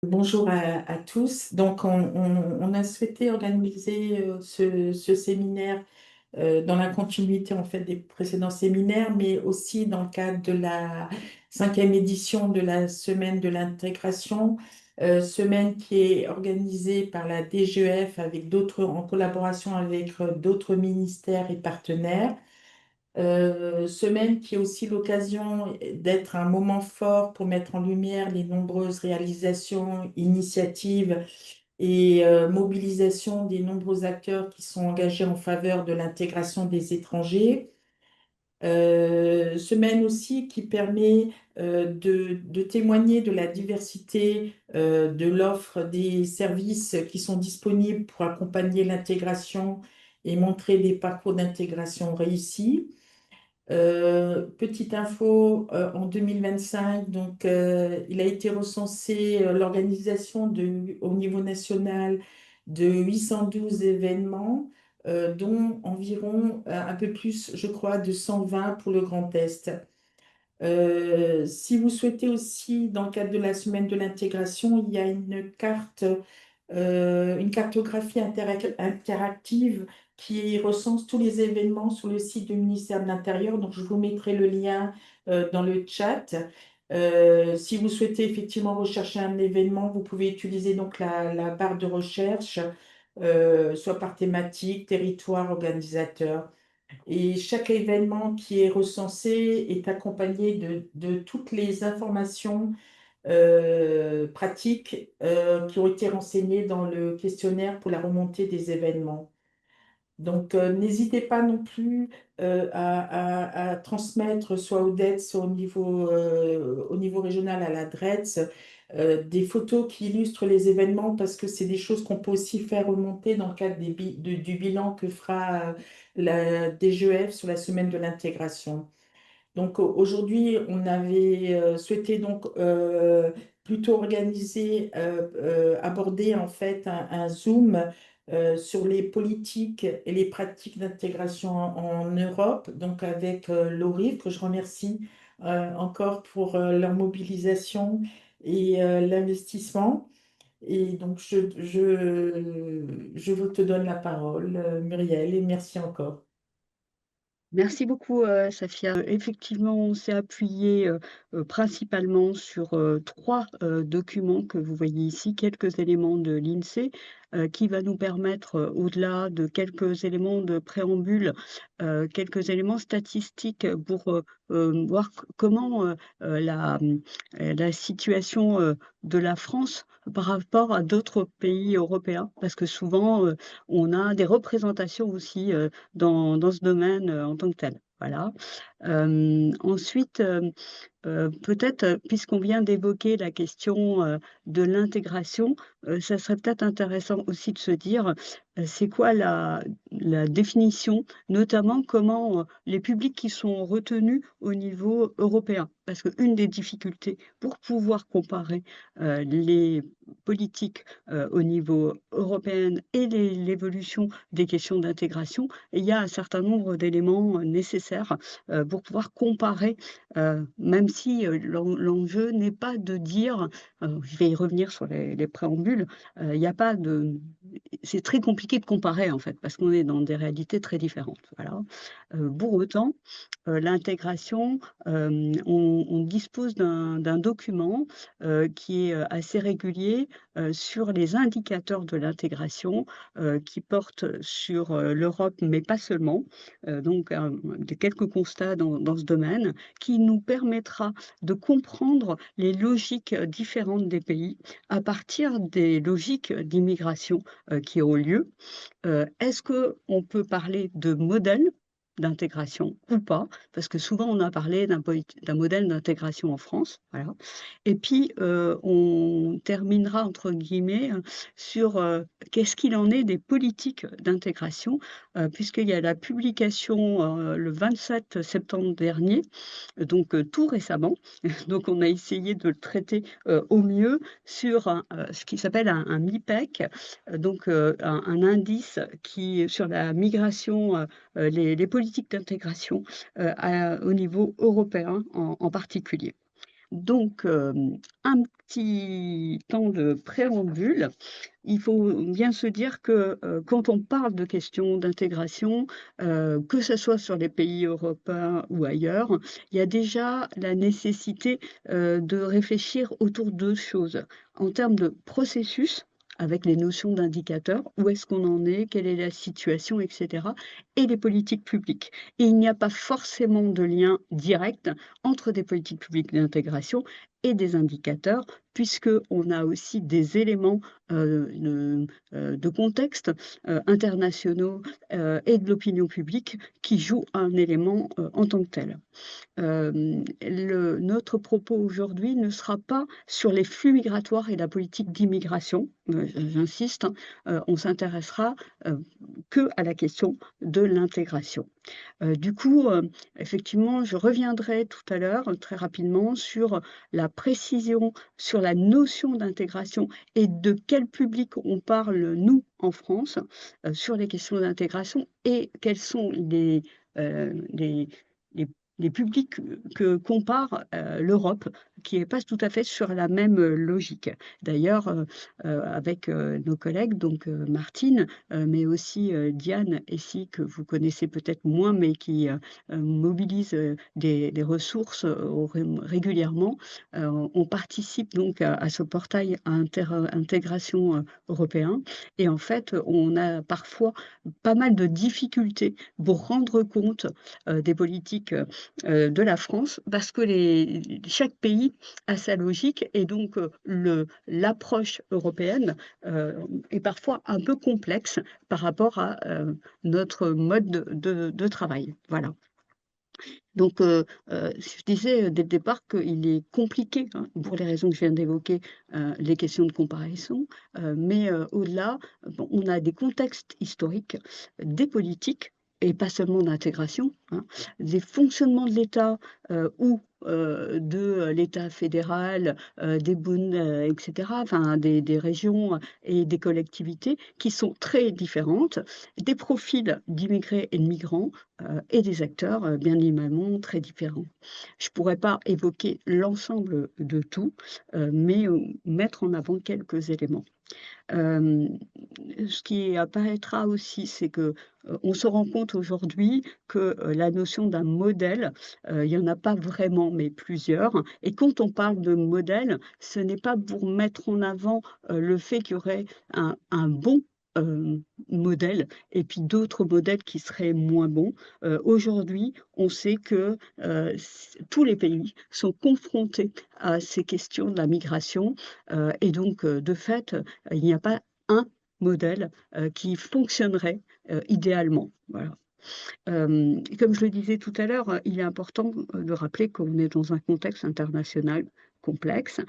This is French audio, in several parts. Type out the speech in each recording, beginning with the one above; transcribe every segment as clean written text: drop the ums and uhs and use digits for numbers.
Bonjour à tous. Donc, on a souhaité organiser ce séminaire dans la continuité en fait des précédents séminaires, mais aussi dans le cadre de la cinquième édition de la semaine de l'intégration, semaine qui est organisée par la DGEF avec d'autres, en collaboration avec d'autres ministères et partenaires. Semaine qui est aussi l'occasion d'être un moment fort pour mettre en lumière les nombreuses réalisations, initiatives et mobilisations des nombreux acteurs qui sont engagés en faveur de l'intégration des étrangers. Semaine aussi qui permet de témoigner de la diversité de l'offre des services qui sont disponibles pour accompagner l'intégration et montrer des parcours d'intégration réussis. Petite info, en 2025, donc, il a été recensé l'organisation au niveau national de 812 événements, dont environ un peu plus, je crois, de 120 pour le Grand Est. Si vous souhaitez aussi, dans le cadre de la semaine de l'intégration, il y a une cartographie interactive qui recense tous les événements sur le site du ministère de l'Intérieur. Donc, je vous mettrai le lien dans le chat. Si vous souhaitez effectivement rechercher un événement, vous pouvez utiliser donc la barre de recherche, soit par thématique, territoire, organisateur. Et chaque événement qui est recensé est accompagné de toutes les informations pratiques qui ont été renseignées dans le questionnaire pour la remontée des événements. Donc, n'hésitez pas non plus à transmettre soit au DETS, soit au niveau régional à la DRETS, des photos qui illustrent les événements parce que c'est des choses qu'on peut aussi faire remonter dans le cadre du bilan que fera la DGEF sur la semaine de l'intégration. Donc aujourd'hui, on avait souhaité donc plutôt aborder en fait un zoom sur les politiques et les pratiques d'intégration en Europe, donc avec l'ORIF, que je remercie encore pour leur mobilisation et l'investissement. Et donc je vous te donne la parole, Muriel, et merci encore. Merci beaucoup, Safia. Effectivement, on s'est appuyé, principalement sur, 3, documents que vous voyez ici, quelques éléments de l'INSEE, qui va nous permettre, au-delà de quelques éléments de préambule, quelques éléments statistiques pour, voir comment, la situation, de la France par rapport à d'autres pays européens. Parce que souvent, on a des représentations aussi, dans ce domaine, en tant que tel. Voilà. Ensuite, peut-être, puisqu'on vient d'évoquer la question, de l'intégration, ça serait peut-être intéressant aussi de se dire, c'est quoi la définition, notamment comment, les publics qui sont retenus au niveau européen? Parce qu'une des difficultés pour pouvoir comparer, les politiques, au niveau européen et l'évolution des questions d'intégration, il y a un certain nombre d'éléments, nécessaires, pour pouvoir comparer. Même si, l'enjeu n'est pas de dire, je vais y revenir sur les préambules, il y a pas de c'est très compliqué de comparer, en fait, parce qu'on est dans des réalités très différentes, voilà. Pour autant, l'intégration, on dispose d'un document, qui est, assez régulier, sur les indicateurs de l'intégration, qui porte sur, l'Europe, mais pas seulement. Donc, de quelques constats dans ce domaine qui nous permettra de comprendre les logiques, différentes des pays à partir des logiques d'immigration, qui ont lieu. Est-ce qu'on peut parler de modèle d'intégration ou pas? Parce que souvent on a parlé d'un modèle d'intégration en France, voilà. Et puis, on terminera entre guillemets, sur, qu'est-ce qu'il en est des politiques d'intégration? Puisqu'il y a la publication, le 27 septembre dernier, donc tout récemment. Donc on a essayé de le traiter, au mieux sur ce qui s'appelle un MIPEC, donc un indice qui sur la migration, les politiques d'intégration, au niveau européen en particulier. Donc, un petit temps de préambule. Il faut bien se dire que, quand on parle de questions d'intégration, que ce soit sur les pays européens ou ailleurs, il y a déjà la nécessité, de réfléchir autour de 2 choses. En termes de processus, avec les notions d'indicateurs, où est-ce qu'on en est? Quelle est la situation? Et cetera, et les politiques publiques. Et il n'y a pas forcément de lien direct entre des politiques publiques d'intégration et des indicateurs, puisque on a aussi des éléments, de contexte, internationaux, et de l'opinion publique qui jouent un élément, en tant que tel. Notre propos aujourd'hui ne sera pas sur les flux migratoires et la politique d'immigration, j'insiste, hein, on s'intéressera, qu'à la question de l'intégration. Du coup, effectivement, je reviendrai tout à l'heure, très rapidement, sur la précision sur la notion d'intégration et de quel public on parle, nous, en France, sur les questions d'intégration et quels sont les les publics que compare, l'Europe, qui est pas tout à fait sur la même, logique. D'ailleurs, avec, nos collègues, donc Martine, mais aussi, Diane ici, que vous connaissez peut-être moins, mais qui, mobilise, des ressources, régulièrement. On participe donc à ce portail intégration, européen, et en fait, on a parfois pas mal de difficultés pour rendre compte, des politiques, de la France, parce que chaque pays a sa logique, et donc l'approche européenne, heu, est parfois un peu complexe par rapport à, notre mode de travail. Voilà. Donc, je disais, dès le départ qu'il est compliqué, hein, pour les raisons que je viens d'évoquer, les questions de comparaison, mais, au-delà, bon, on a des contextes historiques, des politiques et pas seulement d'intégration, hein, des fonctionnements de l'État, ou, de l'État fédéral, des Bund, et cetera, enfin des régions et des collectivités qui sont très différentes, des profils d'immigrés et de migrants, et des acteurs, bien évidemment très différents. Je pourrais pas évoquer l'ensemble de tout, mais mettre en avant quelques éléments. Hem, Ce qui apparaîtra aussi, c'est que, on se rend compte aujourd'hui que, la notion d'un modèle, il y en a pas vraiment, mais plusieurs, et quand on parle de modèle, ce n'est pas pour mettre en avant, le fait qu'il y aurait un bon, modèle et puis d'autres modèles qui seraient moins bons. Aujourd'hui, on sait que, tous les pays sont confrontés à ces questions de la migration, et donc, de fait, il n'y a pas un modèle, qui fonctionnerait, idéalement. Voilà. Et comme je le disais tout à l'heure, il est important, de rappeler qu'on est dans un contexte international complexe,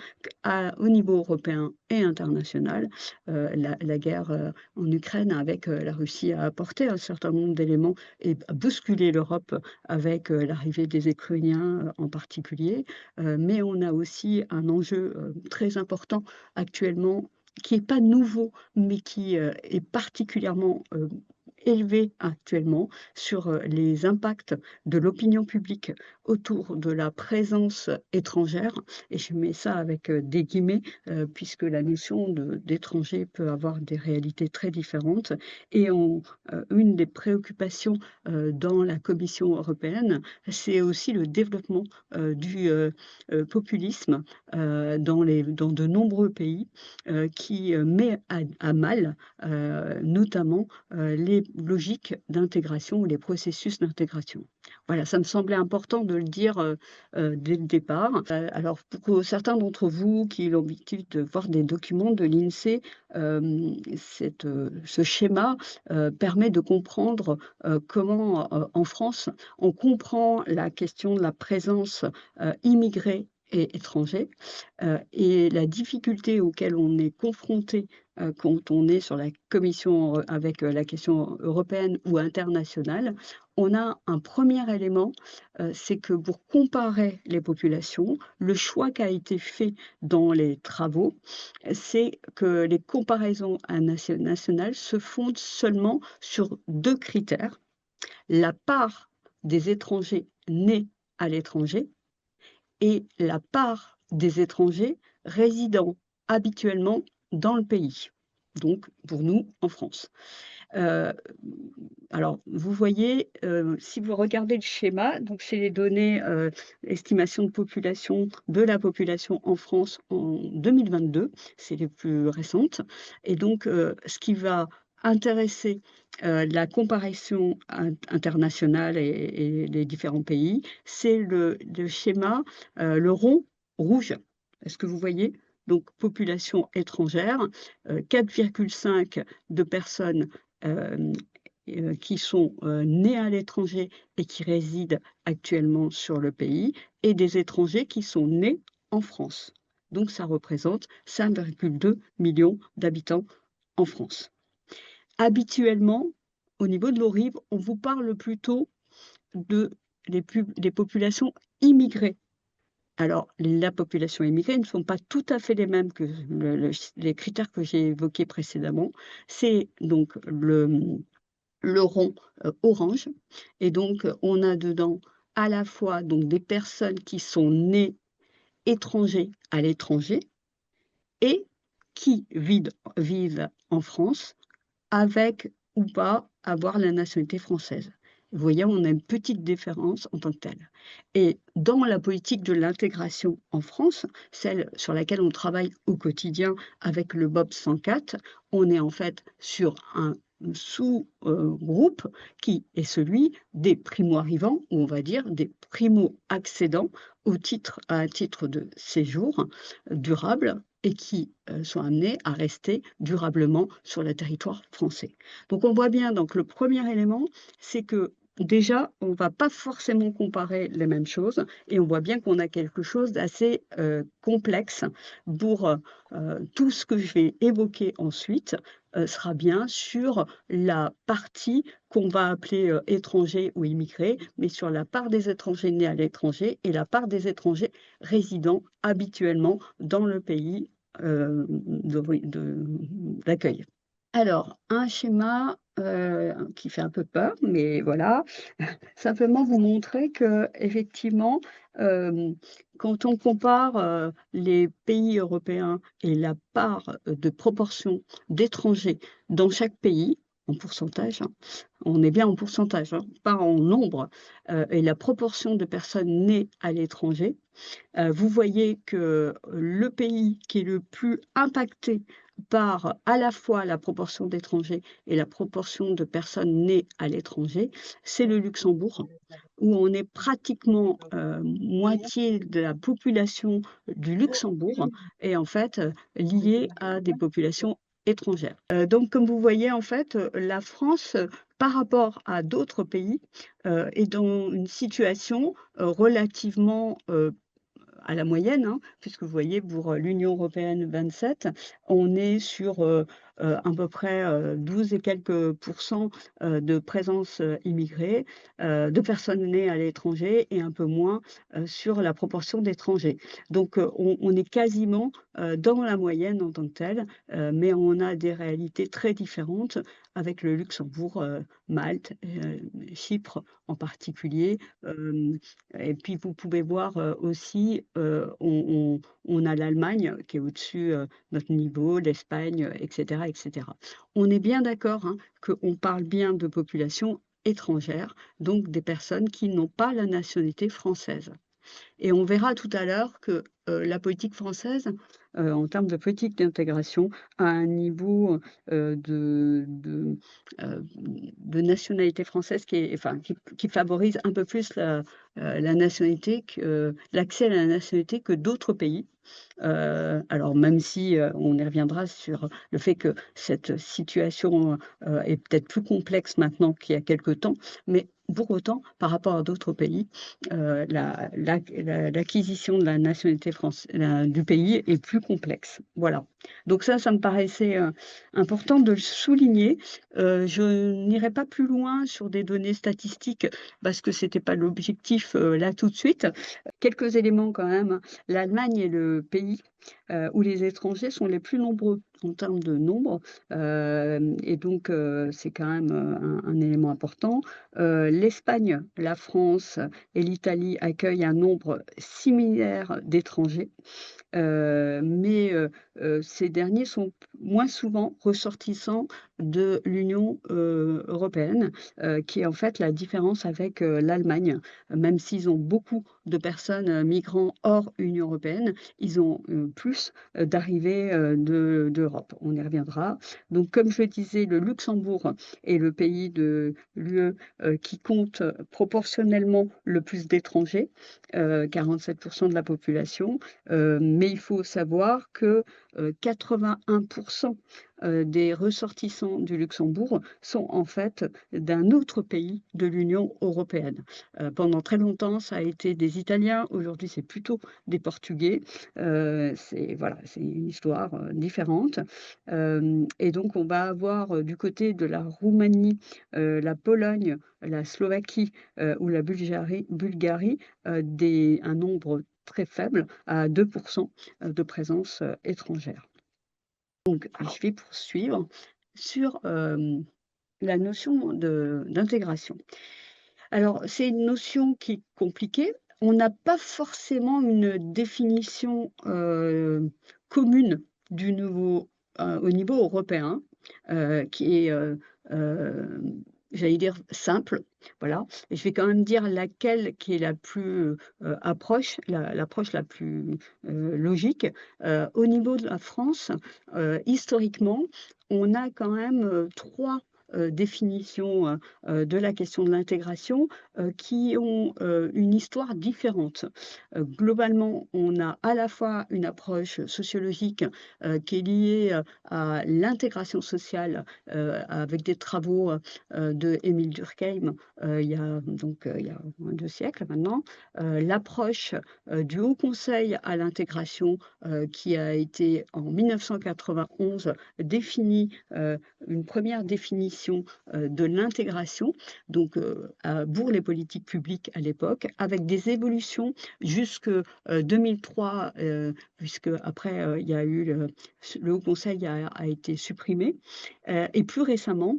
au niveau européen et international. La guerre, en Ukraine avec, la Russie a apporté un certain nombre d'éléments et a bousculé l'Europe avec, l'arrivée des Ukrainiens, en particulier. Mais on a aussi un enjeu, très important actuellement, qui est pas nouveau, mais qui, est particulièrement, élevé actuellement, sur, les impacts de l'opinion publique autour de la présence étrangère, et je mets ça avec, des guillemets, puisque la notion d'étranger peut avoir des réalités très différentes, et une des préoccupations, dans la Commission européenne, c'est aussi le développement, du, populisme, dans de nombreux pays, qui, met à mal, notamment, les logiques d'intégration ou les processus d'intégration. Voilà, ça me semblait important de le dire, dès le départ. Alors pour certains d'entre vous qui ont l'habitude de voir des documents de l'INSEE, ce schéma, permet de comprendre, comment, en France, on comprend la question de la présence, immigrée et étrangers, et la difficulté auquel on est confronté, quand on est sur la commission, avec, la question européenne ou internationale. On a un premier élément, c'est que pour comparer les populations, le choix qui a été fait dans les travaux, c'est que les comparaisons nationales se fondent seulement sur 2 critères: la part des étrangers nés à l'étranger et la part des étrangers résidant habituellement dans le pays, donc pour nous en France. Heu, alors vous voyez, si vous regardez le schéma, donc c'est les données, estimation de la population en France en 2022, c'est les plus récentes et donc ce qui va intéresser, la comparaison internationale et les différents pays, c'est le schéma, le rond rouge. Est-ce que vous voyez? Donc population étrangère, 4,5 de personnes hem, qui sont, nés à l'étranger et qui résident actuellement sur le pays et des étrangers qui sont nés en France. Donc ça représente 5,2 millions d'habitants en France. Habituellement, au niveau de l'ORIB, on vous parle plutôt de les populations immigrées. Alors, la population immigrée ne sont pas tout à fait les mêmes que les critères que j'ai évoqués précédemment. C'est donc le rond, orange et donc on a dedans à la fois donc des personnes qui sont nées étrangers à l'étranger et qui vivent en France avec ou pas avoir la nationalité française. Vous voyez, on a une petite différence en tant que telle et dans la politique de l'intégration en France, celle sur laquelle on travaille au quotidien avec le BOP 104, on est en fait sur un sous, groupe qui est celui des primo-arrivants ou on va dire des primo-accédants à un titre de séjour durable et qui, sont amenés à rester durablement sur le territoire français. Donc on voit bien donc le premier élément, c'est que déjà, on ne va pas forcément comparer les mêmes choses et on voit bien qu'on a quelque chose d'assez, complexe pour, tout ce que je vais évoquer ensuite, sera bien sur la partie qu'on va appeler, étrangers ou immigrés, mais sur la part des étrangers nés à l'étranger et la part des étrangers résidant habituellement dans le pays d'accueil. Alors, un schéma, qui fait un peu peur, mais voilà. Simplement vous montrer qu'effectivement, hem, quand on compare, les pays européens et la part, de proportion d'étrangers dans chaque pays, en pourcentage, hein, on est bien en pourcentage, hein, pas en nombre, et la proportion de personnes nées à l'étranger. Vous voyez que le pays qui est le plus impacté par à la fois la proportion d'étrangers et la proportion de personnes nées à l'étranger, c'est le Luxembourg, où on est pratiquement, moitié de la population du Luxembourg est en fait, liée à des populations étrangères. Donc comme vous voyez en fait, la France, par rapport à d'autres pays, est dans une situation, relativement, à la moyenne, hein, puisque vous voyez pour, l'Union européenne 27, on est sur, à peu près, 12 et quelques pourcents, de présence, immigrée, de personnes nées à l'étranger et un peu moins, sur la proportion d'étrangers. Donc, on est quasiment, dans la moyenne en tant que telle, mais on a des réalités très différentes avec le Luxembourg, Malte, Chypre en particulier, et puis vous pouvez voir, aussi, on a l'Allemagne qui est au-dessus, notre niveau, l'Espagne, et cetera, et cetera. On est bien d'accord, hein, qu'on parle bien de population étrangère, donc des personnes qui n'ont pas la nationalité française. Et on verra tout à l'heure que, la politique française, en termes de politique d'intégration, a un niveau, de nationalité française qui est enfin, qui favorise un peu plus la nationalité que l'accès à la nationalité que d'autres pays. Alors même si, on y reviendra sur le fait que cette situation, est peut-être plus complexe maintenant qu'il y a quelque temps, mais pour autant, par rapport à d'autres pays, l'acquisition de la nationalité du pays est plus complexe. Voilà. Donc ça me paraissait, important de le souligner. Je n'irai pas plus loin sur des données statistiques parce que c'était pas l'objectif, là tout de suite. Quelques éléments quand même. L'Allemagne est le pays où les étrangers sont les plus nombreux en termes de nombre, et donc c'est quand même, un élément important. L'Espagne, la France et l'Italie accueillent un nombre similaire d'étrangers. Mais ces derniers sont moins souvent ressortissants de l'Union, européenne, qui est en fait la différence avec, l'Allemagne. Même s'ils ont beaucoup de personnes, migrants hors Union européenne, ils ont, plus, d'arrivées, d'Europe. On y reviendra. Donc comme je le disais, le Luxembourg est le pays de l'UE, qui compte proportionnellement le plus d'étrangers, 47 de la population. Mais il faut savoir que, 81 des ressortissants du Luxembourg sont en fait d'un autre pays de l'Union européenne. Pendant très longtemps, ça a été des Italiens, aujourd'hui c'est plutôt des Portugais. C'est voilà, c'est une histoire, différente. Et donc on va avoir, du côté de la Roumanie, la Pologne, la Slovaquie, ou la Bulgarie, un nombre très faible, à 2 de présence, étrangère. Donc je vais poursuivre sur, la notion d'intégration. Alors, c'est une notion qui est compliquée. On n'a pas forcément une définition, commune du nouveau au niveau européen, qui est, j'allais dire simple, voilà. Et je vais quand même dire laquelle qui est la plus, l'approche la plus, logique. Au niveau de la France, historiquement, on a quand même, 3, définitions, de la question de l'intégration, qui ont, une histoire différente. Globalement, on a à la fois une approche sociologique, qui est liée, à l'intégration sociale, avec des travaux, de Émile Durkheim, il y a moins de 2 siècles maintenant. L'approche, du Haut Conseil à l'intégration, qui a été en 1991 définie, une première définition, de l'intégration, donc pour les politiques publiques à l'époque, avec des évolutions jusque, 2003, puisque après, il y a eu le Haut Conseil a été supprimé, et plus récemment,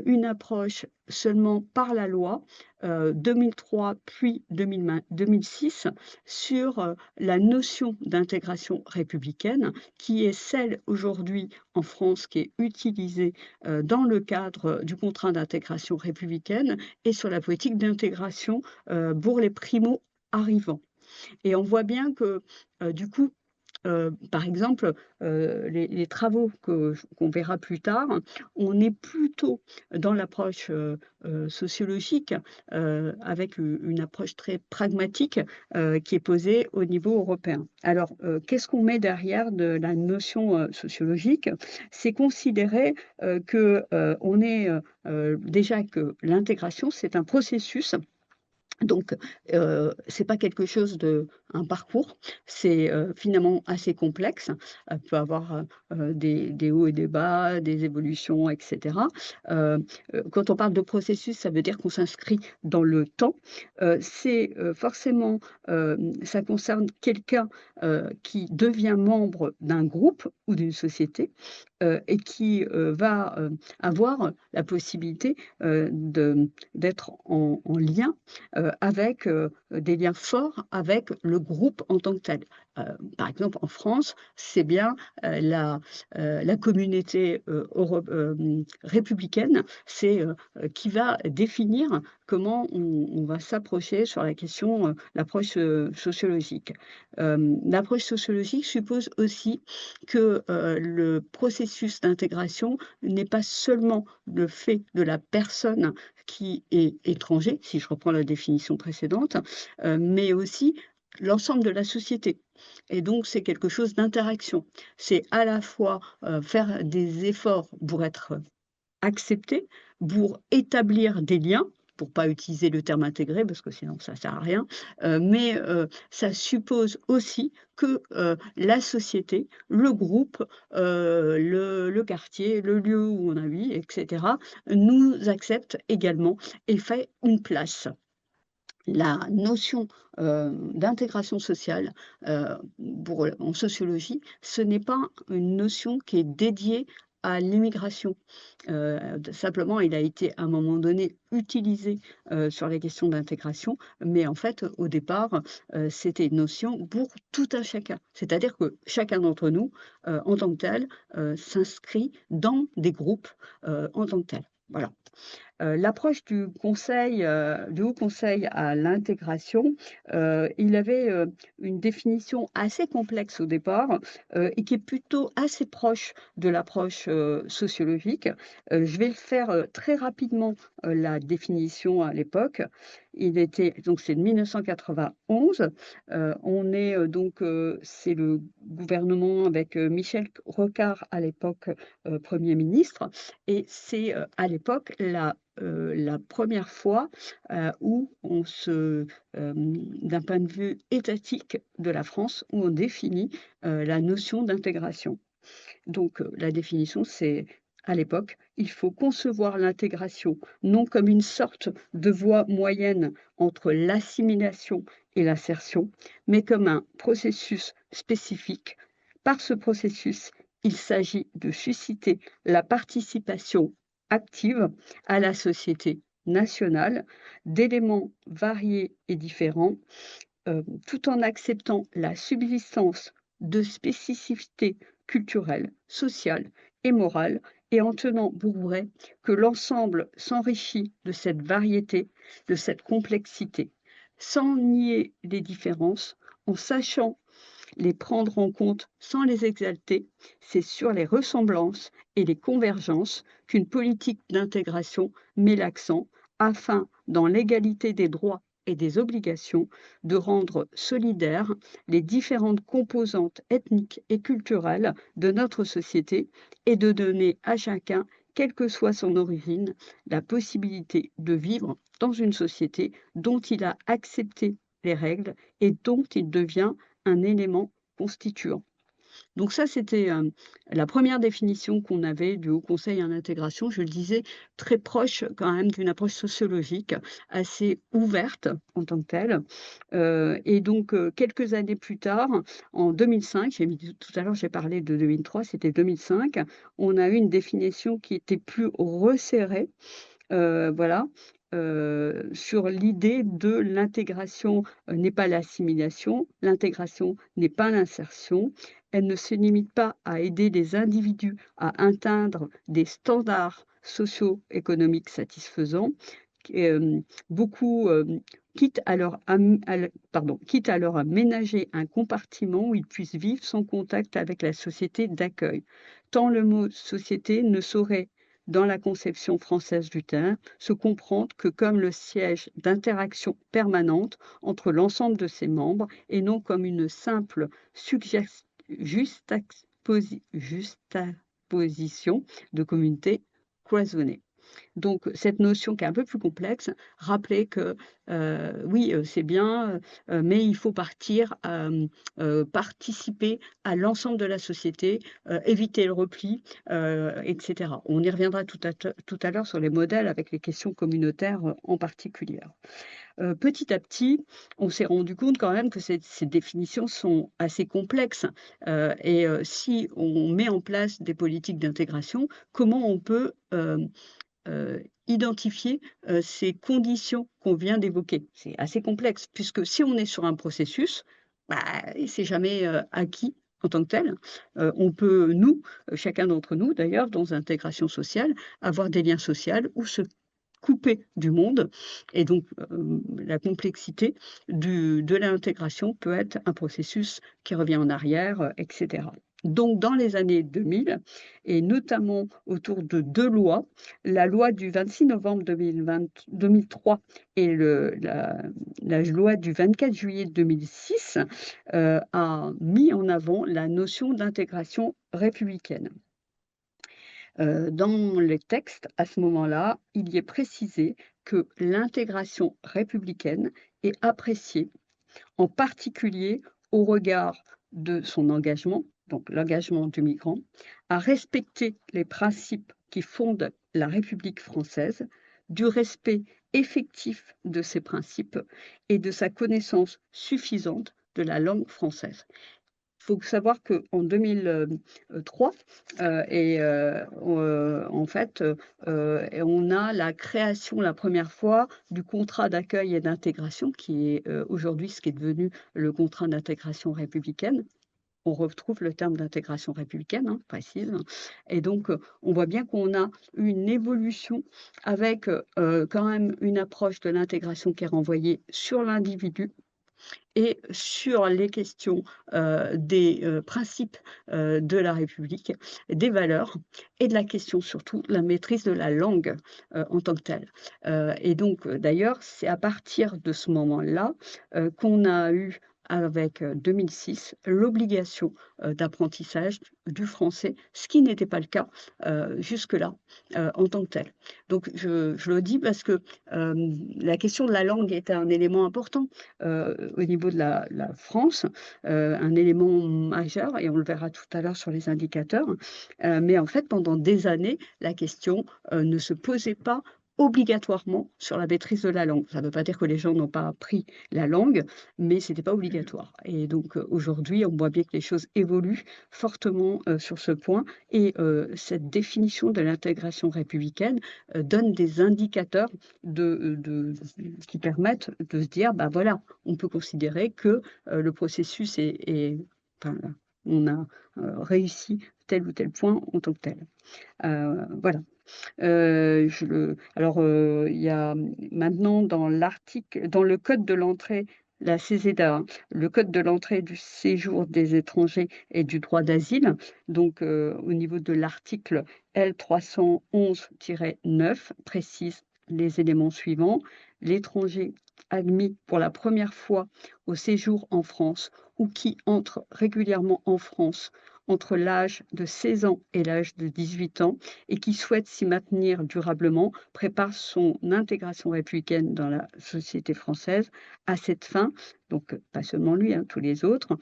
une approche seulement par la loi, 2003 puis 2006 sur, la notion d'intégration républicaine qui est celle aujourd'hui en France qui est utilisée, dans le cadre du contrat d'intégration républicaine et sur la politique d'intégration, pour les primo-arrivants. Et on voit bien que, du coup, par exemple, les travaux qu'on verra plus tard, on est plutôt dans l'approche, sociologique, avec une approche très pragmatique, qui est posée au niveau européen. Alors, qu'est-ce qu'on met derrière de la notion, sociologique? C'est considérer, que, on est, déjà que l'intégration, c'est un processus donc, c'est pas quelque chose un parcours, c'est, finalement assez complexe. Peut avoir, des hauts et des bas, des évolutions et cetera. Quand on parle de processus, ça veut dire qu'on s'inscrit dans le temps. Forcément, ça concerne quelqu'un, qui devient membre d'un groupe ou d'une société, et qui, va, avoir la possibilité, d'être en lien avec, des liens forts avec le groupe en tant que tel. Heu, Par exemple, en France, c'est bien, la communauté, républicaine, c'est, qui va définir comment on va s'approcher sur la question, l'approche, sociologique. L'approche sociologique suppose aussi que, le processus d'intégration n'est pas seulement le fait de la personne qui est étranger, si je reprends la définition précédente, mais aussi l'ensemble de la société. Et donc c'est quelque chose d'interaction. C'est à la fois, faire des efforts pour être accepter, pour établir des liens, pour pas utiliser le terme intégré parce que sinon ça sert à rien, mais ça suppose aussi que, la société, le groupe, le quartier, le lieu où on habite et cetera, nous accepte également et fait une place. la notion, d'intégration sociale, heu, en sociologie, ce n'est pas une notion qui est dédiée à l'immigration. Simplement, il a été à un moment donné utilisé, sur les questions d'intégration, mais en fait, au départ, c'était une notion pour tout un chacun. C'est-à-dire que chacun d'entre nous, en tant que tel, s'inscrit dans des groupes, en tant que tel. Voilà. L'approche du Haut Conseil à l'intégration, il avait, une définition assez complexe au départ, et qui est plutôt assez proche de l'approche, sociologique. Je vais le faire, très rapidement, la définition à l'époque. Il était donc c'est de 1991, on est, c'est le gouvernement avec, Michel Rocard à l'époque, 1er ministre et c'est, à l'époque la première fois, où d'un point de vue étatique de la France, où on définit, la notion d'intégration. Donc, la définition, c'est à l'époque, il faut concevoir l'intégration non comme une sorte de voie moyenne entre l'assimilation et l'insertion, mais comme un processus spécifique. Par ce processus, il s'agit de susciter la participation active à la société nationale d'éléments variés et différents, tout en acceptant la subsistance de spécificités culturelles, sociales et morales, et en tenant pour vrai que l'ensemble s'enrichit de cette variété, de cette complexité, sans nier les différences, en sachant les prendre en compte sans les exalter. C'est sur les ressemblances et les convergences qu'une politique d'intégration met l'accent afin, dans l'égalité des droits et des obligations, de rendre solidaires les différentes composantes ethniques et culturelles de notre société et de donner à chacun, quelle que soit son origine, la possibilité de vivre dans une société dont il a accepté les règles et dont il devient un élément constituant. Donc ça, c'était, la première définition qu'on avait du Haut Conseil à l'intégration. Je le disais, très proche quand même d'une approche sociologique, assez ouverte en tant que telle. Et donc, quelques années plus tard, en 2005, j'ai mis tout à l'heure, j'ai parlé de 2003, c'était 2005, on a eu une définition qui était plus resserrée. Voilà, sur l'idée de l'intégration, n'est pas l'assimilation, l'intégration n'est pas l'insertion. Elle ne se limite pas à aider les individus à atteindre des standards socio-économiques satisfaisants, q beaucoup, quitte à leur aménager un compartiment où ils puissent vivre sans contact avec la société d'accueil. Tant le mot société ne saurait, dans la conception française du terme, se comprendre que comme le siège d'interaction permanente entre l'ensemble de ses membres et non comme une simple juxtaposition de communautés cloisonnées. Donc cette notion qui est un peu plus complexe, rappeler que, oui, c'est bien, mais il faut participer à l'ensemble de la société, éviter le repli, et cetera. On y reviendra tout à l'heure sur les modèles avec les questions communautaires, en particulier. Petit à petit, on s'est rendu compte quand même que ces définitions sont assez complexes, si on met en place des politiques d'intégration, comment on peut, identifier, ces conditions qu'on vient d'évoquer. C'est assez complexe puisque si on est sur un processus, bah, c'est jamais, acquis en tant que tel. On peut nous, chacun d'entre nous d'ailleurs dans intégration sociale, avoir des liens social ou se couper du monde et donc, la complexité de l'intégration peut être un processus qui revient en arrière, et cetera. Donc dans les années 2000 et notamment autour de 2 lois, la loi du 26 novembre 2003 et la loi du 24 juillet 2006, a mis en avant la notion d'intégration républicaine. Dans les textes, à ce moment-là, il y est précisé que l'intégration républicaine est appréciée, en particulier au regard de son engagement, donc l'engagement du migrant, à respecter les principes qui fondent la République française, du respect effectif de ces principes et de sa connaissance suffisante de la langue française. Il faut savoir qu'en 2003, en fait, et on a la création la première fois du contrat d'accueil et d'intégration qui est, aujourd'hui ce qui est devenu le contrat d'intégration républicaine. On retrouve le terme d'intégration républicaine, hein, précise, et donc on voit bien qu'on a une évolution avec, quand même une approche de l'intégration qui est renvoyée sur l'individu et sur les questions, des, principes, de la République, des valeurs et de la question surtout de la maîtrise de la langue, en tant que telle. Et donc, d'ailleurs, c'est à partir de ce moment-là, qu'on a eu avec, 2006, l'obligation, d'apprentissage du français, ce qui n'était pas le cas, jusque-là, en tant que tel. Donc je le dis parce que, la question de la langue était un élément important au niveau de la France, un élément majeur et on le verra tout à l'heure sur les indicateurs. Mais en fait, pendant des années, la question, ne se posait pas obligatoirement sur la maîtrise de la langue. Ça ne veut pas dire que les gens n'ont pas appris la langue, mais c'était pas obligatoire et donc aujourd'hui, on voit bien que les choses évoluent fortement, sur ce point et cette définition de l'intégration républicaine, donne des indicateurs de qui permettent de se dire: «Bah, voilà, on peut considérer que, le processus enfin, on a, réussi tel ou tel point en tant que tel. Voilà. Je le alors, il y a maintenant dans le code de l'entrée, la CESEDA, hein, le code de l'entrée du séjour des étrangers et du droit d'asile, donc, au niveau de l'article L 311-9 précise les éléments suivants: «L'étranger admis pour la première fois au séjour en France ou qui entre régulièrement en France entre l'âge de 16 ans et l'âge de 18 ans et qui souhaite s'y maintenir durablement prépare son intégration républicaine dans la société française. À cette fin, donc pas seulement lui, hein, tous les autres,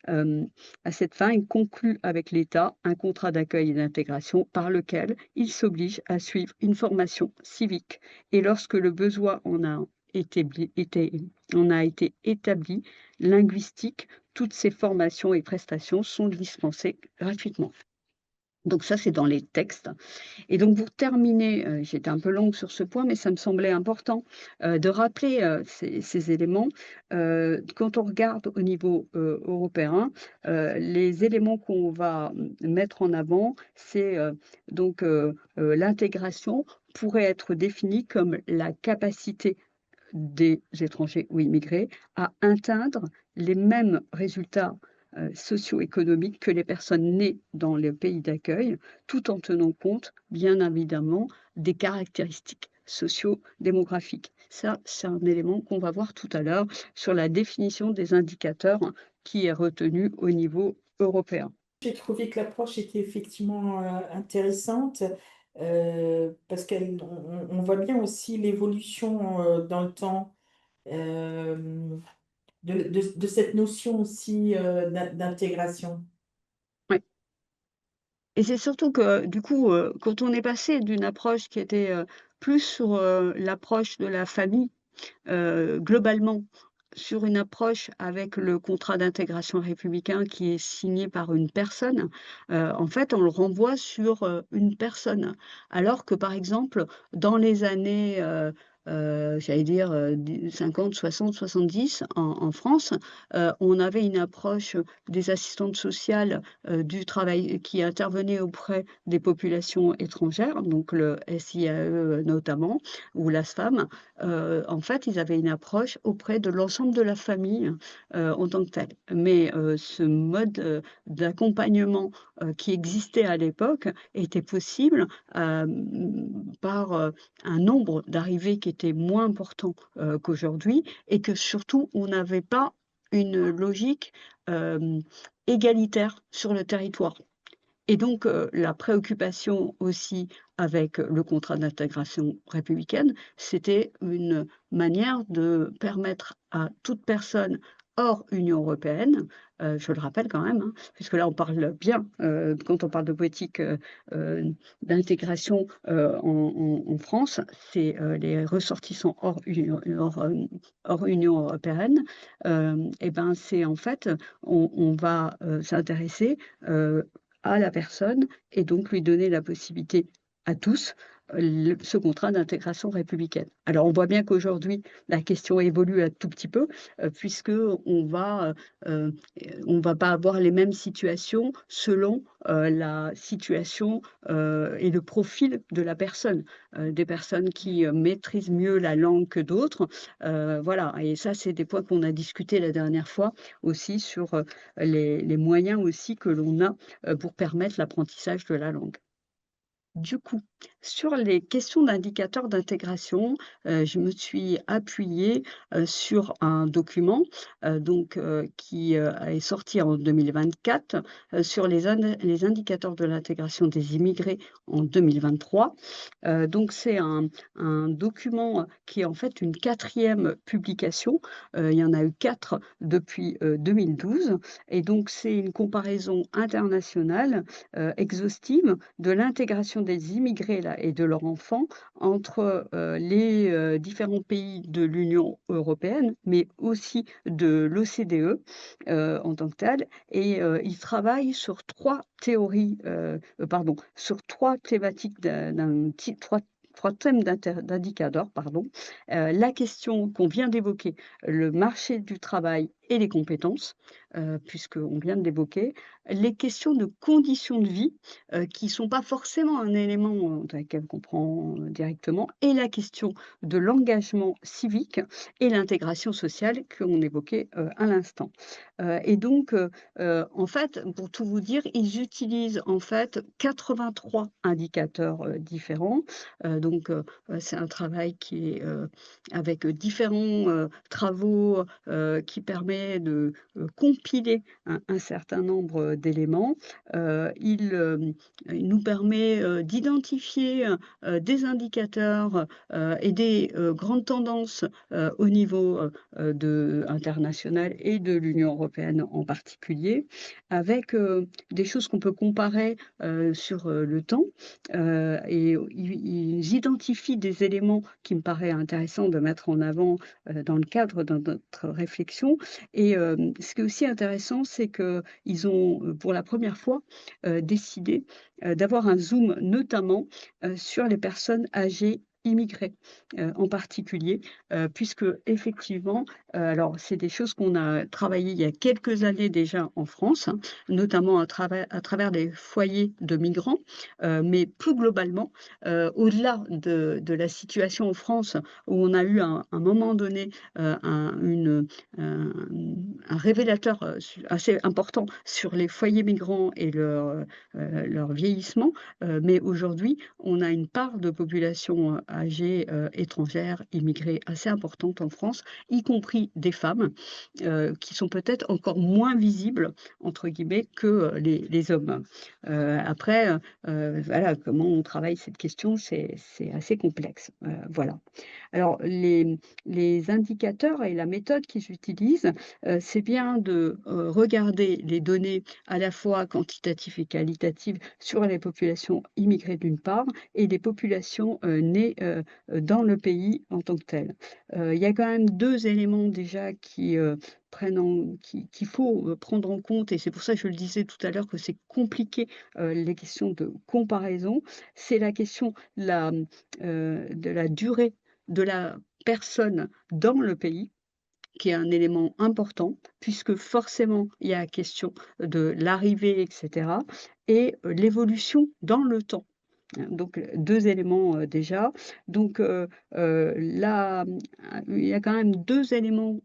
à cette fin, il conclut avec l'État un contrat d'accueil et d'intégration par lequel il s'oblige à suivre une formation civique et lorsque le besoin en a été établi, linguistique, toutes ces formations et prestations sont dispensées gratuitement. Donc ça, c'est dans les textes. Et donc pour terminer, j'étais un peu longue sur ce point, mais ça me semblait important, de rappeler, ces éléments. Quand on regarde au niveau, européen, les éléments qu'on va, mettre en avant, c'est, donc, l'intégration pourrait être définie comme la capacité des étrangers ou immigrés à atteindre les mêmes résultats, socio-économiques que les personnes nées dans le pays d'accueil, tout en tenant compte, bien évidemment, des caractéristiques socio-démographiques. Ça, c'est un élément qu'on va voir tout à l'heure sur la définition des indicateurs qui est retenue au niveau européen. J'ai trouvé que l'approche était effectivement intéressante parce on voit bien aussi l'évolution dans le temps de cette notion aussi d'intégration. Ouais et c'est surtout que, du coup, quand on est passé d'une approche qui était, plus sur, l'approche de la famille globalement, sur une approche avec le contrat d'intégration républicain qui est signé par une personne, en fait, on le renvoie sur, une personne. Alors que, par exemple, dans les années, j'allais dire, d 50, 60, 70 en France, on avait une approche des assistantes sociales, du travail qui intervenaient auprès des populations étrangères, donc le SIAE notamment ou l'ASFAM. En fait, ils avaient une approche auprès de l'ensemble de la famille, en tant que telle. Mais, ce mode, d'accompagnement, qui existait à l'époque était possible, par, un nombre d'arrivées qui était moins important, qu'aujourd'hui et que surtout on n'avait pas une logique, hem, égalitaire sur le territoire. Et donc, la préoccupation aussi avec le contrat d'intégration républicaine, c'était une manière de permettre à toute personne hors Union européenne, je le rappelle quand même, hein, puisque là on parle bien, quand on parle de politique, d'intégration, en France, c'est, les ressortissants hors Union européenne, et ben, c'est en fait, on va, s'intéresser, à la personne et donc lui donner la possibilité à tous, ce contrat d'intégration républicaine. Alors on voit bien qu'aujourd'hui, la question évolue un tout petit peu, puisqu'on va, on va pas avoir les mêmes situations selon, la situation, et le profil de la personne. Des personnes qui, maîtrisent mieux la langue que d'autres, voilà, et ça, c'est des points qu'on a discutés la dernière fois aussi sur, les moyens aussi que l'on a, pour permettre l'apprentissage de la langue. Du coup, sur les questions d'indicateurs d'intégration, je me suis appuyée, sur un document, qui, est sorti en 2024, sur les indicateurs de l'intégration des immigrés en 2023. Donc c'est un document qui est en fait une quatrième publication, il y en a eu 4 depuis, 2012, et donc c'est une comparaison internationale, exhaustive de l'intégration des immigrés là et de leurs enfants entre, les, différents pays de l'Union européenne, mais aussi de l'OCDE, en tant que telle, et ils travaillent sur 3 théories, pardon, sur 3 thématiques d'un ti 3 thèmes d'indicateurs, pardon. La question qu'on vient d'évoquer, le marché du travail et les compétences, puisqu'on vient de l'évoquer. Les questions de conditions de vie, qui sont pas forcément un élément, dans lequel on prend, directement, et la question de l'engagement civique et l'intégration sociale qu'on évoquait, à l'instant. Et donc, en fait, pour tout vous dire, ils utilisent en fait 83 indicateurs, différents. C'est un travail qui est, avec, différents, travaux, qui permet de, compiler un certain nombre, d'éléments. Il nous permet, d'identifier, des indicateurs, et des, grandes tendances, au niveau, international et de l'Union européenne en particulier, avec, des choses qu'on peut comparer, sur, le temps, et ils identifient des éléments qui me paraît intéressant de mettre en avant, dans le cadre de notre réflexion, et ce qui est aussi intéressant, c'est qu'ils ont, pour la première fois, décidé, d'avoir un zoom notamment, sur les personnes âgées immigrées, en particulier, puisque effectivement, alors c'est des choses qu'on a travaillées il y a quelques années déjà en France, hein, notamment à travers les foyers de migrants, mais plus globalement, au-delà de la situation en France où on a eu un moment donné, un un révélateur, assez important sur les foyers migrants et leur vieillissement, mais aujourd'hui, on a une part de population, âgée, étrangère, immigrée assez importante en France, y compris des femmes, qui sont peut-être encore «moins visibles» entre guillemets que, les hommes. Après, voilà, comment on travaille cette question, c'est assez complexe, voilà. Alors les indicateurs et la méthode qu'ils utilisent, c'est bien de, regarder les données à la fois quantitatives et qualitatives sur les populations immigrées d'une part et les populations, nées, dans le pays en tant que tel. Il y a quand même 2 éléments déjà qui, qu'il faut, prendre en compte, et c'est pour ça que je le disais tout à l'heure que c'est compliqué, les questions de comparaison. C'est la question de la durée de la personne dans le pays, qui est un élément important, puisque forcément il y a la question de l'arrivée et cetera, et l'évolution dans le temps. Hein, donc 2 éléments, déjà. Donc là, il y a quand même 2 éléments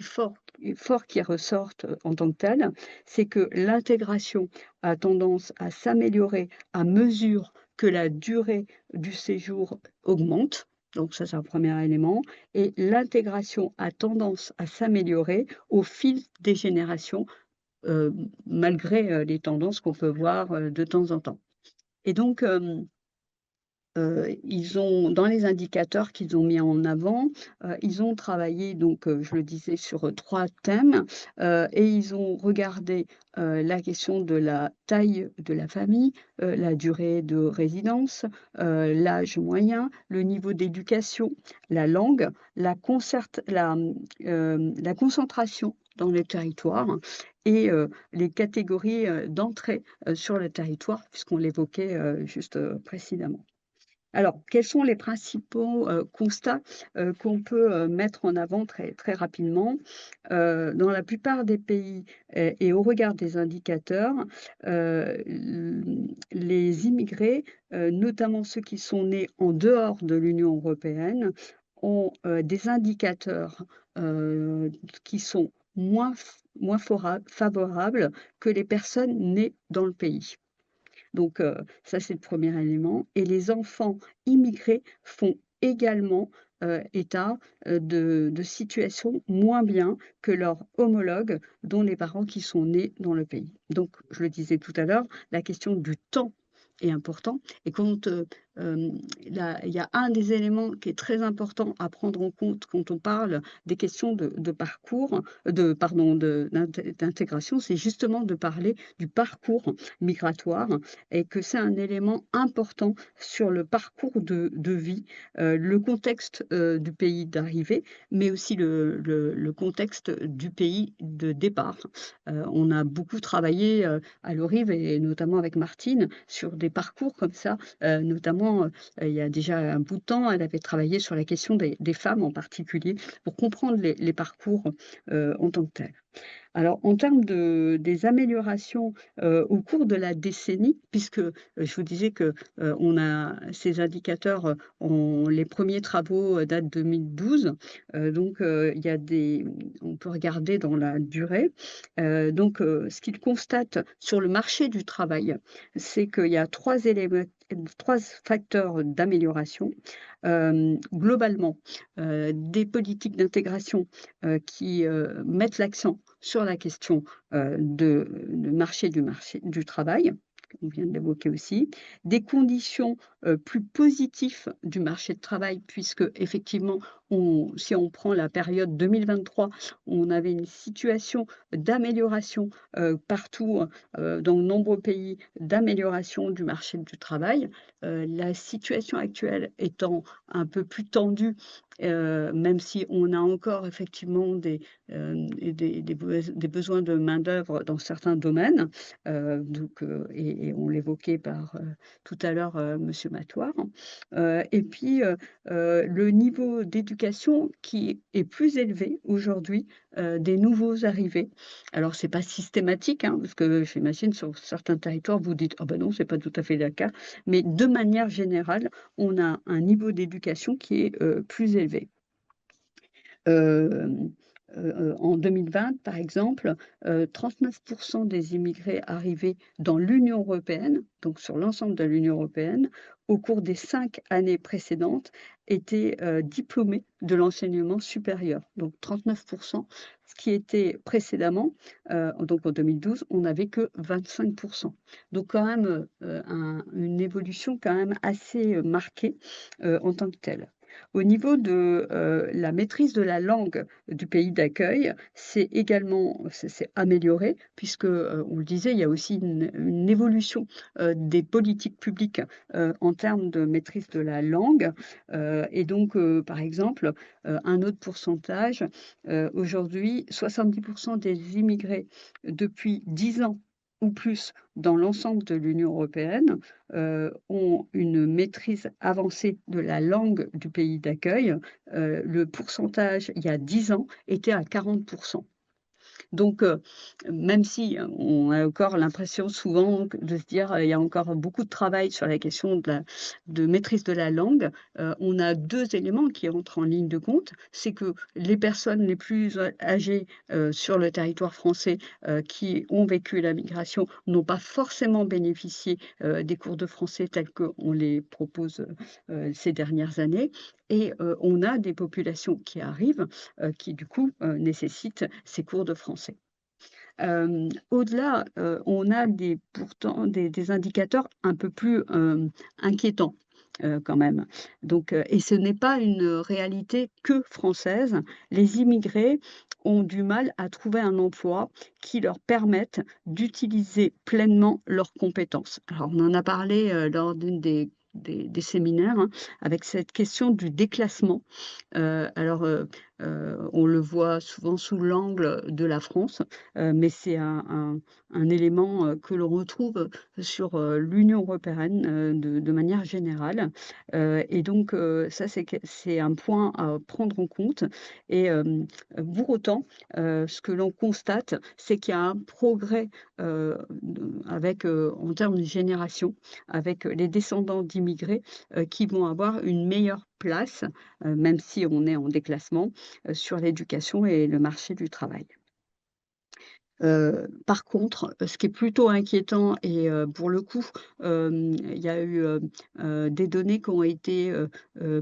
forts qui ressortent, en tant que tels. C'est que l'intégration a tendance à s'améliorer à mesure que la durée du séjour augmente. Donc ça, c'est un premier élément, et l'intégration a tendance à s'améliorer au fil des générations, heu, malgré, les tendances qu'on peut voir, de temps en temps. Et donc, Ils ont dans les indicateurs qu'ils ont mis en avant, ils ont travaillé donc, je le disais sur, 3 thèmes, et ils ont regardé, la question de la taille de la famille, la durée de résidence, l'âge moyen, le niveau d'éducation, la langue, la concentration dans le territoire et les catégories, d'entrée, sur le territoire puisqu'on l'évoquait, juste, précédemment. Alors, quels sont les principaux, constats, qu'on peut, mettre en avant très rapidement? Dans la plupart des pays et au regard des indicateurs, les immigrés, notamment ceux qui sont nés en dehors de l'Union européenne, ont, des indicateurs, qui sont moins favorables que les personnes nées dans le pays. Donc ça, c'est le premier élément et les enfants immigrés font également, état, de situations moins bien que leurs homologues dont les parents qui sont nés dans le pays. Donc je le disais tout à l'heure, la question du temps est important et quand, il y a un des éléments qui est très important à prendre en compte quand on parle des questions de parcours, de pardon, d'intégration, c'est justement de parler du parcours migratoire et que c'est un élément important sur le parcours de vie, le contexte, du pays d'arrivée, mais aussi le contexte du pays de départ. On a beaucoup travaillé, à l'ORIV et notamment avec Martine sur des parcours comme ça, notamment, il y a déjà un bout de temps, elle avait travaillé sur la question des femmes en particulier pour comprendre les parcours, en tant que tels. Alors, en termes des améliorations, au cours de la décennie, puisque, je vous disais que, on a ces indicateurs, les premiers travaux, datent de 2012, donc il y a on peut regarder dans la durée. Donc ce qu'ils constatent sur le marché du travail, c'est qu'il y a 3 facteurs d'amélioration. Globalement, des politiques d'intégration, qui, mettent l'accent sur la question, de marché du travail, on vient de l'évoquer aussi, des conditions, plus positives du marché de travail puisque effectivement, si on prend la période 2023, on avait une situation d'amélioration, partout, dans de nombreux pays, d'amélioration du marché du travail. La situation actuelle étant un peu plus tendue, même si on a encore effectivement et des besoins de main-d'œuvre dans certains domaines, et on l'évoquait tout à l'heure, monsieur Matoire. Et puis, le niveau d'éducation qui est plus élevé aujourd'hui, des nouveaux arrivés. Alors c'est pas systématique, hein, parce que j'imagine sur certains territoires, vous dites: «Ah ben non, c'est pas tout à fait le cas», mais de manière générale, on a un niveau d'éducation qui est, plus élevé. Hem, En 2020, par exemple, 39 des immigrés arrivés dans l'Union européenne, donc sur l'ensemble de l'Union européenne, au cours des 5 années précédentes, étaient, diplômés de l'enseignement supérieur. Donc 39, ce qui était précédemment, donc en 2012, on n'avait que 25. Donc quand même, une évolution quand même assez, marquée, en tant que telle. Au niveau de, la maîtrise de la langue du pays d'accueil, c'est amélioré puisque, on le disait, il y a aussi une évolution, des politiques publiques, en termes de maîtrise de la langue, et donc, par exemple, un autre pourcentage, aujourd'hui 70 des immigrés depuis 10 ans ou plus dans l'ensemble de l'Union européenne ont une maîtrise avancée de la langue du pays d'accueil. Le pourcentage, il y a 10 ans, était à 40. Donc, même si on a encore l'impression souvent de se dire, il y a encore beaucoup de travail sur la question de maîtrise de la langue, on a 2 éléments qui entrent en ligne de compte. C'est que les personnes les plus âgées, sur le territoire français, qui ont vécu la migration n'ont pas forcément bénéficié, des cours de français tels qu'on les propose, ces dernières années et on a des populations qui arrivent, qui du coup, nécessitent ces cours de français. Au-delà, on a pourtant des indicateurs un peu plus, inquiétants. quand même. Donc et ce n'est pas une réalité que française. Les immigrés ont du mal à trouver un emploi qui leur permette d'utiliser pleinement leurs compétences. Alors on en a parlé, lors d'une des séminaires, hein, avec cette question du déclassement. Alors, on le voit souvent sous l'angle de la France, mais c'est un élément, que l'on retrouve sur, l'Union européenne, de manière générale. Et donc, ça c'est un point à prendre en compte et pour autant, ce que l'on constate, c'est qu'il y a un progrès, avec, en termes de génération, avec les descendants d'immigrés, qui vont avoir une meilleure place, même si on est en déclassement, sur l'éducation et le marché du travail. Par contre, ce qui est plutôt inquiétant et pour le coup, il y a eu, des données qui ont été,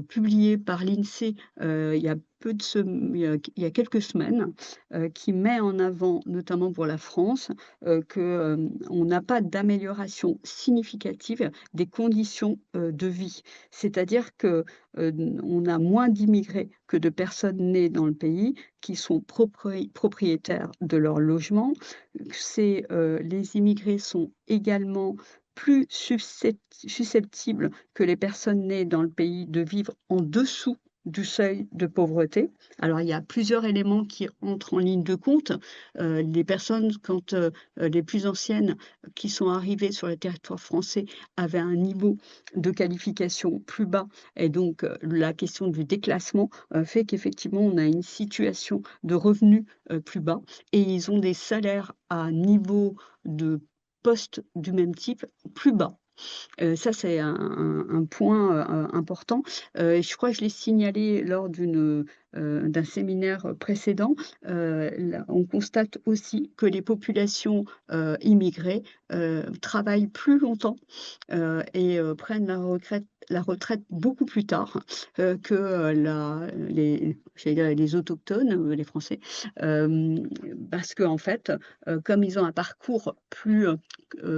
publiées par l'INSEE, il y a peu de il y a quelques semaines, qui met en avant, notamment pour la France, que, on n'a pas d'amélioration significative des conditions, de vie. C'est-à-dire que, on a moins d'immigrés que de personnes nées dans le pays qui sont propriétaires de leur logement. Les immigrés sont également plus susceptibles que les personnes nées dans le pays de vivre en dessous du seuil de pauvreté. Alors il y a plusieurs éléments qui entrent en ligne de compte. Les personnes quand, les plus anciennes qui sont arrivées sur le territoire français avaient un niveau de qualification plus bas et donc la question du déclassement, fait qu'effectivement on a une situation de revenus, plus bas et ils ont des salaires à niveau de poste du même type plus bas. Ça, c'est un point, important, et je crois que je l'ai signalé lors d'un séminaire précédent. Là, on constate aussi que les populations, immigrées, travaillent plus longtemps, et prennent la retraite beaucoup plus tard, que, j'allais dire les autochtones, les Français. Hem, Parce qu'en fait, comme ils ont un parcours plus,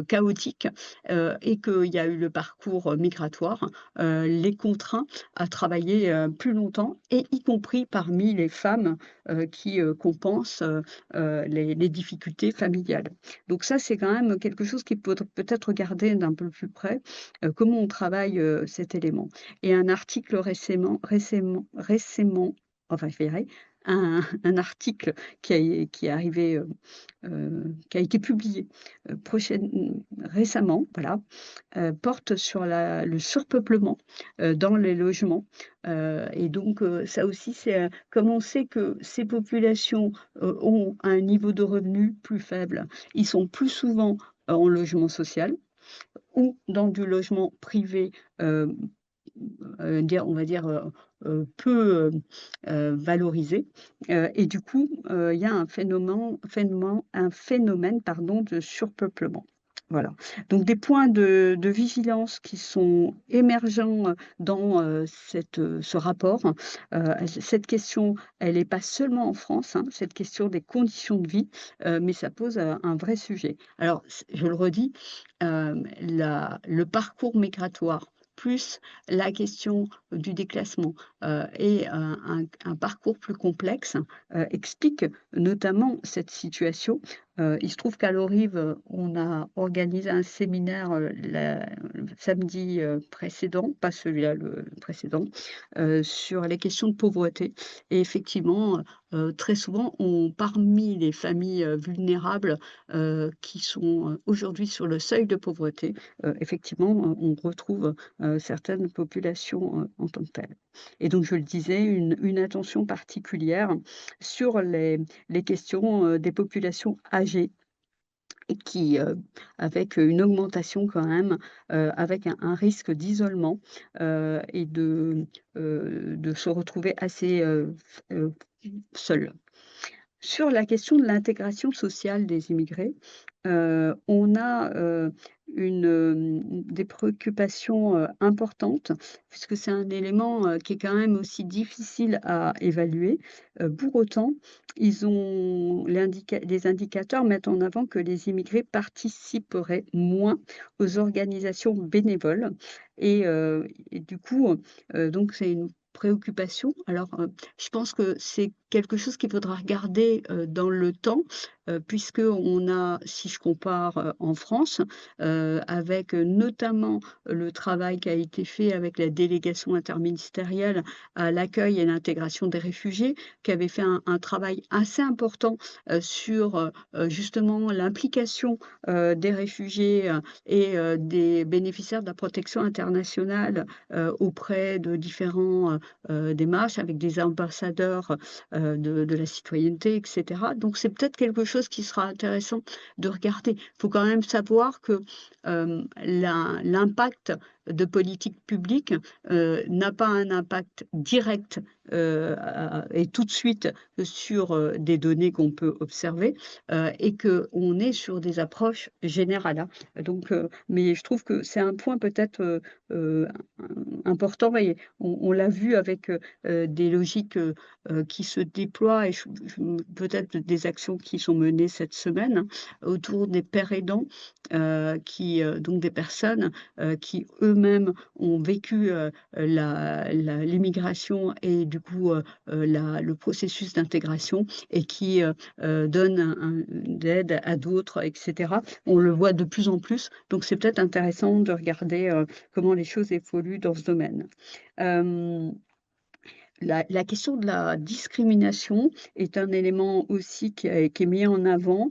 chaotique, et qu'il y a eu le parcours, migratoire, les contraint à travailler, plus longtemps et y compris parmi les femmes, qui, compensent, les difficultés familiales. Donc ça, c'est quand même quelque chose qu'il faut peut-être regarder d'un peu plus près, comment on travaille, cet élément. Et un article récemment, enfin je vais y arriver, un article qui est arrivé, qui a été publié, récemment, voilà, porte sur le surpeuplement, dans les logements, et donc ça aussi c'est, comme on sait que ces populations, ont un niveau de revenu plus faible, ils sont plus souvent en logement social ou dans du logement privé, hem, on va dire, peu, valorisé, et du coup, il y a un phénomène, pardon, de surpeuplement. Voilà. Donc des points de vigilance qui sont émergents, dans, ce rapport. Cette question, elle est pas seulement en France, hein, cette question des conditions de vie, mais ça pose, un vrai sujet. Alors je le redis, le parcours migratoire, plus la question du déclassement, et un parcours plus complexe, explique notamment cette situation. Il se trouve qu'à l'Orive, on a organisé un séminaire, le samedi, précédent, pas celui-là, le précédent, sur les questions de pauvreté et effectivement, très souvent parmi les familles, vulnérables, qui sont, aujourd'hui sur le seuil de pauvreté, effectivement, on retrouve, certaines populations, en tant que telles. Et donc je le disais, une attention particulière sur les questions, des populations âgées et qui, avec une augmentation quand même, avec un risque d'isolement, et de se retrouver assez, f seuls. Sur la question de l'intégration sociale des immigrés, on a, des préoccupations, importantes puisque c'est un élément, qui est quand même aussi difficile à évaluer. Pour autant, les indicateurs mettent en avant que les immigrés participeraient moins aux organisations bénévoles et du coup, donc c'est une préoccupation. Alors, je pense que c'est quelque chose qu'il faudra regarder, dans le temps, puisqu'on a, si je compare, en France, avec, notamment le travail qui a été fait avec la délégation interministérielle à l'accueil et l'intégration des réfugiés, qui avait fait un travail assez important, sur, justement l'implication, des réfugiés, et des bénéficiaires de la protection internationale, auprès de différents, démarches avec des ambassadeurs, de la citoyenneté et cetera. Donc c'est peut-être quelque chose qui sera intéressant de regarder. Il faut quand même savoir que, l'impact de politique publique, n'a pas un impact direct, et tout de suite sur, des données qu'on peut observer, et qu'on est sur des approches générales, hein. Donc, mais je trouve que c'est un point peut-être, important et on l'a vu avec, des logiques, qui se déploient et peut-être des actions qui sont menées cette semaine, hein, autour des pères aidants, donc des personnes, qui eux-mêmes ont vécu, l'immigration et du coup, le processus d'intégration et qui, donnent de l'aide à d'autres et cetera. On le voit de plus en plus, donc c'est peut-être intéressant de regarder, comment les choses évoluent dans ce domaine. Hem la question de la discrimination est un élément aussi qui est mis en avant,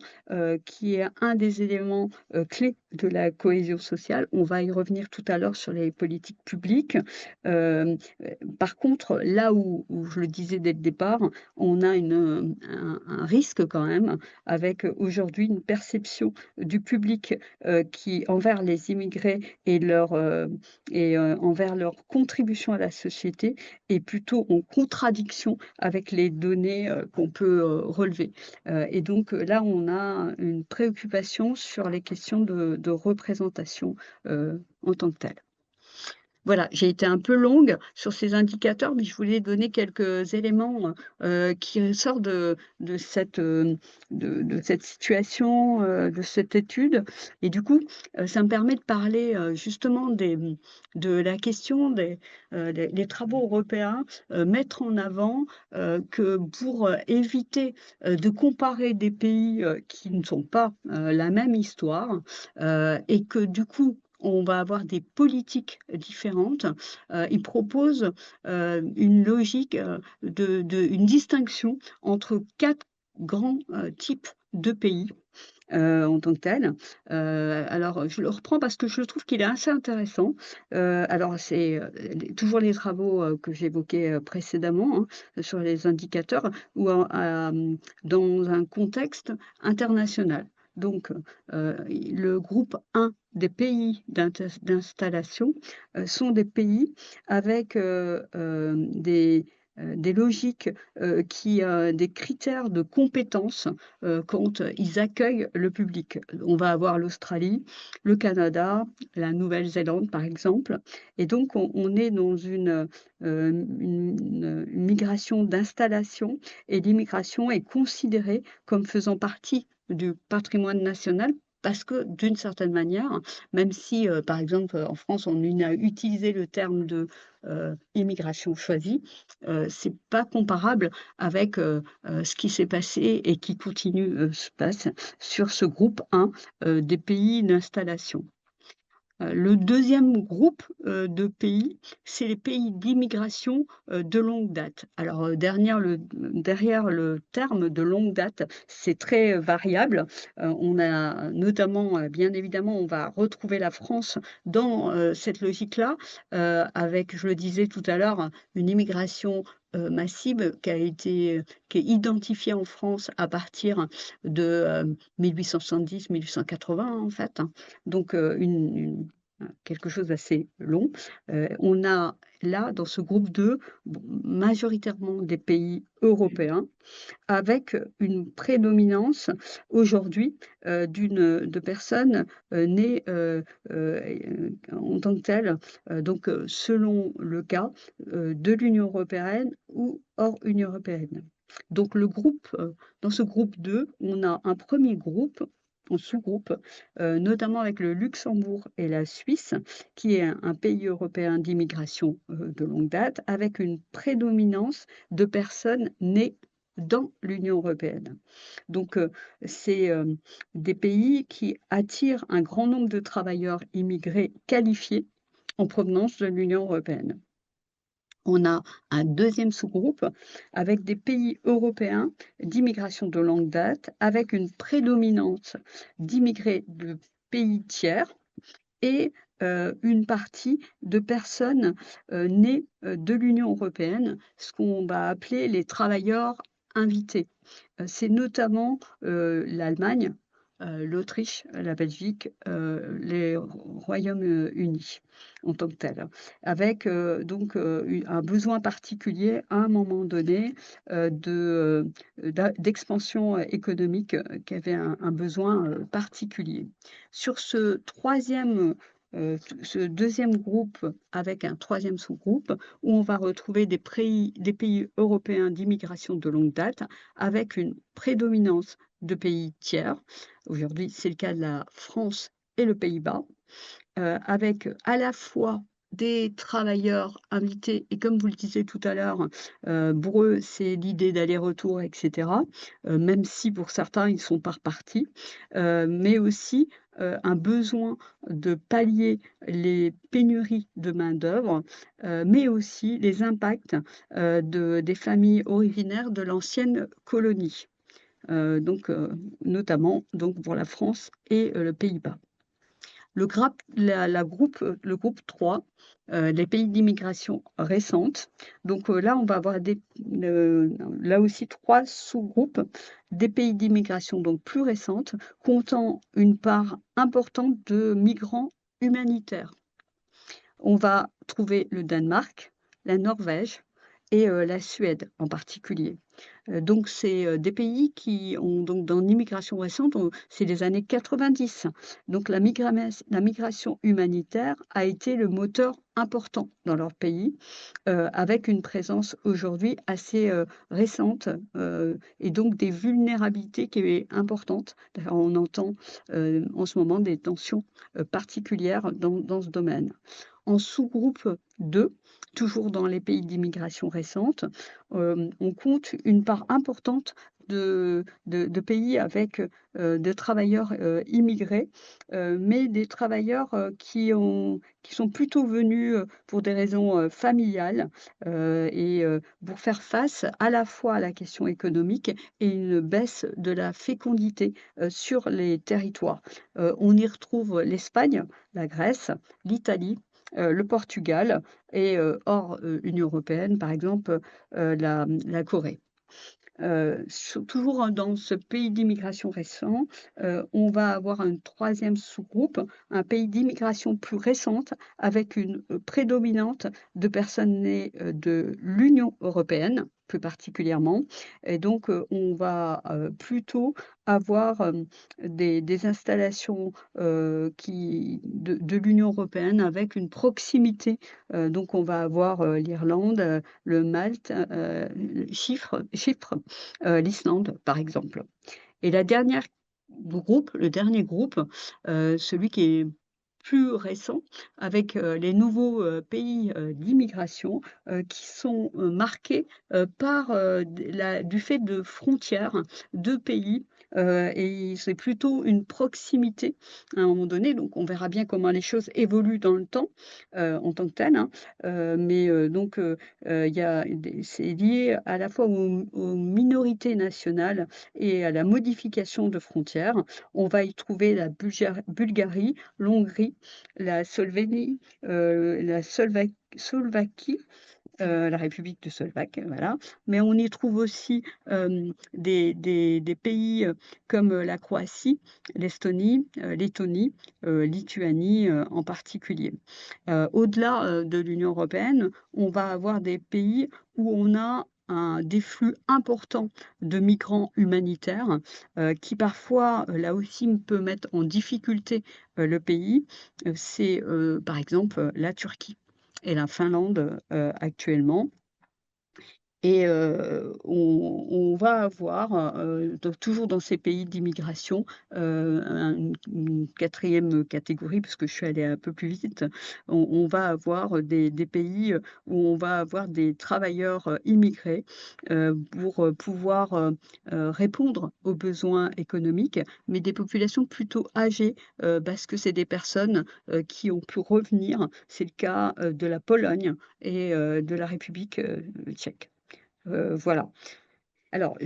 qui est un des éléments, clés de la cohésion sociale. On va y revenir tout à l'heure sur les politiques publiques. Par contre, là où je le disais dès le départ, on a un risque quand même avec, aujourd'hui une perception du public, qui envers les immigrés envers leur contribution à la société est plutôt en contradiction avec les données, qu'on peut, relever. Et donc, là, on a une préoccupation sur les questions de représentation, en tant que telle. Voilà, j'ai été un peu longue sur ces indicateurs, mais je voulais donner quelques éléments, qui ressortent de cette, de cette situation, de cette étude et du coup, ça me permet de parler, justement de la question les travaux européens, mettre en avant, que pour, éviter, de comparer des pays, qui ne sont pas, la même histoire, et que du coup, on va avoir des politiques différentes. Ils proposent, une logique, une distinction entre 4 grands, types de pays, en tant que tels. Alors, je le reprends parce que je trouve qu'il est assez intéressant. Alors c'est, toujours les travaux, que j'évoquais, précédemment, hein, sur les indicateurs ou dans un contexte international. Donc, le groupe 1 des pays d'installation, sont des pays avec, des logiques, des critères de compétences, quand ils accueillent le public. On va avoir l'Australie, le Canada, la Nouvelle-Zélande, par exemple et donc on est dans une migration d'installation et l'immigration est considérée comme faisant partie du patrimoine national parce que d'une certaine manière, même si, par exemple, en France, on a utilisé le terme de, immigration choisie, c'est pas comparable avec, ce qui s'est passé et qui continue, se passe sur ce groupe 1, des pays d'installation. Le deuxième groupe, de pays, c'est les pays d'immigration, de longue date. Alors, derrière le terme de longue date, c'est très, variable. On a notamment, bien évidemment, on va retrouver la France dans, cette logique-là, avec, je le disais tout à l'heure, une immigration, massive qui est identifiée en France à partir de, 1870-1880 en fait, hein. Donc, une quelque chose d'assez long. On a là, dans ce groupe 2, majoritairement des pays européens avec une prédominance aujourd'hui, de personnes, nées, en tant que telles, donc selon le cas, de l'Union européenne ou hors Union européenne. Donc dans ce groupe 2, on a un premier groupe, un sous-groupe, notamment avec le Luxembourg et la Suisse, qui est un pays européen d'immigration, de longue date, avec une prédominance de personnes nées dans l'Union européenne. Donc, c'est, des pays qui attirent un grand nombre de travailleurs immigrés qualifiés en provenance de l'Union européenne. On a un deuxième sous-groupe avec des pays européens d'immigration de longue date, avec une prédominance d'immigrés de pays tiers et une partie de personnes, nées, de l'Union européenne, ce qu'on va appeler les travailleurs invités. C'est notamment, l'Allemagne, l'Autriche, la Belgique, les Royaumes-Unis en tant que tels. Avec, donc, un besoin particulier à un moment donné, d'expansion économique, qui avait un besoin, particulier. Sur ce deuxième groupe avec un troisième sous-groupe où on va retrouver des pays européens d'immigration de longue date avec une prédominance de pays tiers. Aujourd'hui, c'est le cas de la France et le Pays-Bas, avec à la fois des travailleurs invités et comme vous le disiez tout à l'heure, pour eux, c'est l'idée d'aller-retour et cetera, même si pour certains, ils sont pas repartis, mais aussi, un besoin de pallier les pénuries de main-d'œuvre, mais aussi les impacts, des familles originaires de l'ancienne colonie, donc notamment donc pour la France et le Pays-Bas. Le groupe 3, les pays d'immigration récente. Donc, là, on va avoir là aussi 3 sous-groupes, des pays d'immigration donc plus récentes, comptant une part importante de migrants humanitaires. On va trouver le Danemark, la Norvège et la Suède en particulier. Donc c'est, des pays qui ont donc dans l'immigration récente, c'est les années 90. Donc la migration humanitaire a été le moteur important dans leur pays, avec une présence aujourd'hui assez, récente, et donc des vulnérabilités qui est importante. D'ailleurs, on entend, en ce moment des tensions, particulières dans ce domaine. En sous-groupe 2, toujours dans les pays d'immigration récente, on compte une part importante de pays avec, de travailleurs, immigrés, mais des travailleurs, qui sont plutôt venus, pour des raisons, familiales, pour faire face à la fois à la question économique et une baisse de la fécondité, sur les territoires. On y retrouve l'Espagne, la Grèce, l'Italie, le Portugal et hors, Union européenne, par exemple, la Corée. Toujours dans ce pays d'immigration récent, on va avoir un troisième sous-groupe, un pays d'immigration plus récente avec une, prédominante de personnes nées, de l'Union européenne, plus particulièrement et donc on va, plutôt avoir, des installations, qui de l'Union européenne avec une proximité, donc on va avoir, l'Irlande, le Malte, Chypre, l'Islande, par exemple. Et le dernier groupe, celui qui est plus récent avec, les nouveaux, pays, d'immigration, qui sont, marqués, par, du fait de frontières de pays, et c'est plutôt une proximité à un moment donné. Donc on verra bien comment les choses évoluent dans le temps, en tant que telles, hein. Mais, donc, il y a c'est lié à la fois aux minorités nationales et à la modification de frontières. On va y trouver la Bulgarie, l'Hongrie, la Slovénie, la Slovaquie la République de Slovaque, voilà. Mais on y trouve aussi, des pays, comme, la Croatie, l'Estonie, Lettonie, Lituanie, en particulier. Au-delà, de l'Union européenne, on va avoir des pays où on a des flux importants de migrants humanitaires, qui parfois, là aussi, peut mettre en difficulté, le pays. C'est, par exemple, la Turquie et la Finlande, actuellement. Et on va avoir, donc toujours dans ces pays d'immigration, une 4e catégorie, parce que je suis allée un peu plus vite. On va avoir des pays, où on va avoir des travailleurs, immigrés, pour, pouvoir, répondre aux besoins économiques, mais des populations plutôt âgées, parce que c'est des personnes, qui ont pu revenir. C'est le cas, de la Pologne et de la République, tchèque. Voilà. Alors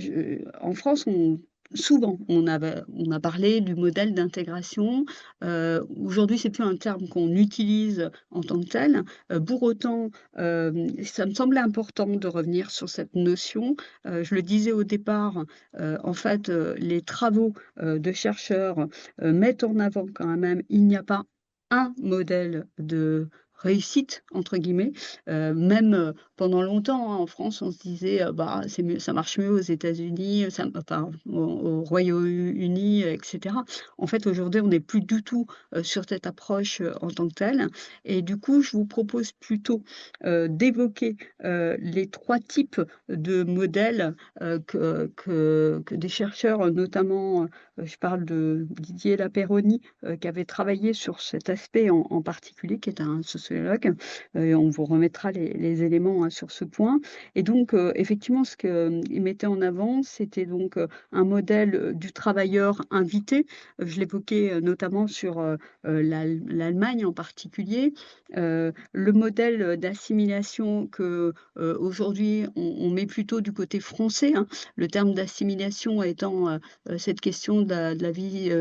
en France, on a parlé du modèle d'intégration. Aujourd'hui, c'est plus un terme qu'on utilise en tant que tel. Pour autant, ça me semblait important de revenir sur cette notion. Je le disais au départ, en fait, les travaux, de chercheurs, mettent en avant quand même, il n'y a pas un modèle de «réussite» entre guillemets. Même, pendant longtemps, hein, en France, on se disait, «Bah, c'est mieux, ça marche mieux aux États-Unis, enfin, au Royaume-Uni, et cetera». En fait, aujourd'hui, on n'est plus du tout, sur cette approche, en tant que telle, et du coup, je vous propose plutôt, d'évoquer, les 3 types de modèles, que des chercheurs, notamment, je parle de Didier Lapeyronie, qui avait travaillé sur cet aspect en particulier, qui est un sociologue. On vous remettra les éléments, hein, sur ce point, et donc effectivement, ce qu'il mettait en avant, c'était donc, un modèle, du travailleur invité. Je l'évoquais, notamment sur, l'Allemagne en particulier. Le modèle, d'assimilation que, aujourd'hui on met plutôt du côté français, hein. Le terme d'assimilation étant, cette question de la vie,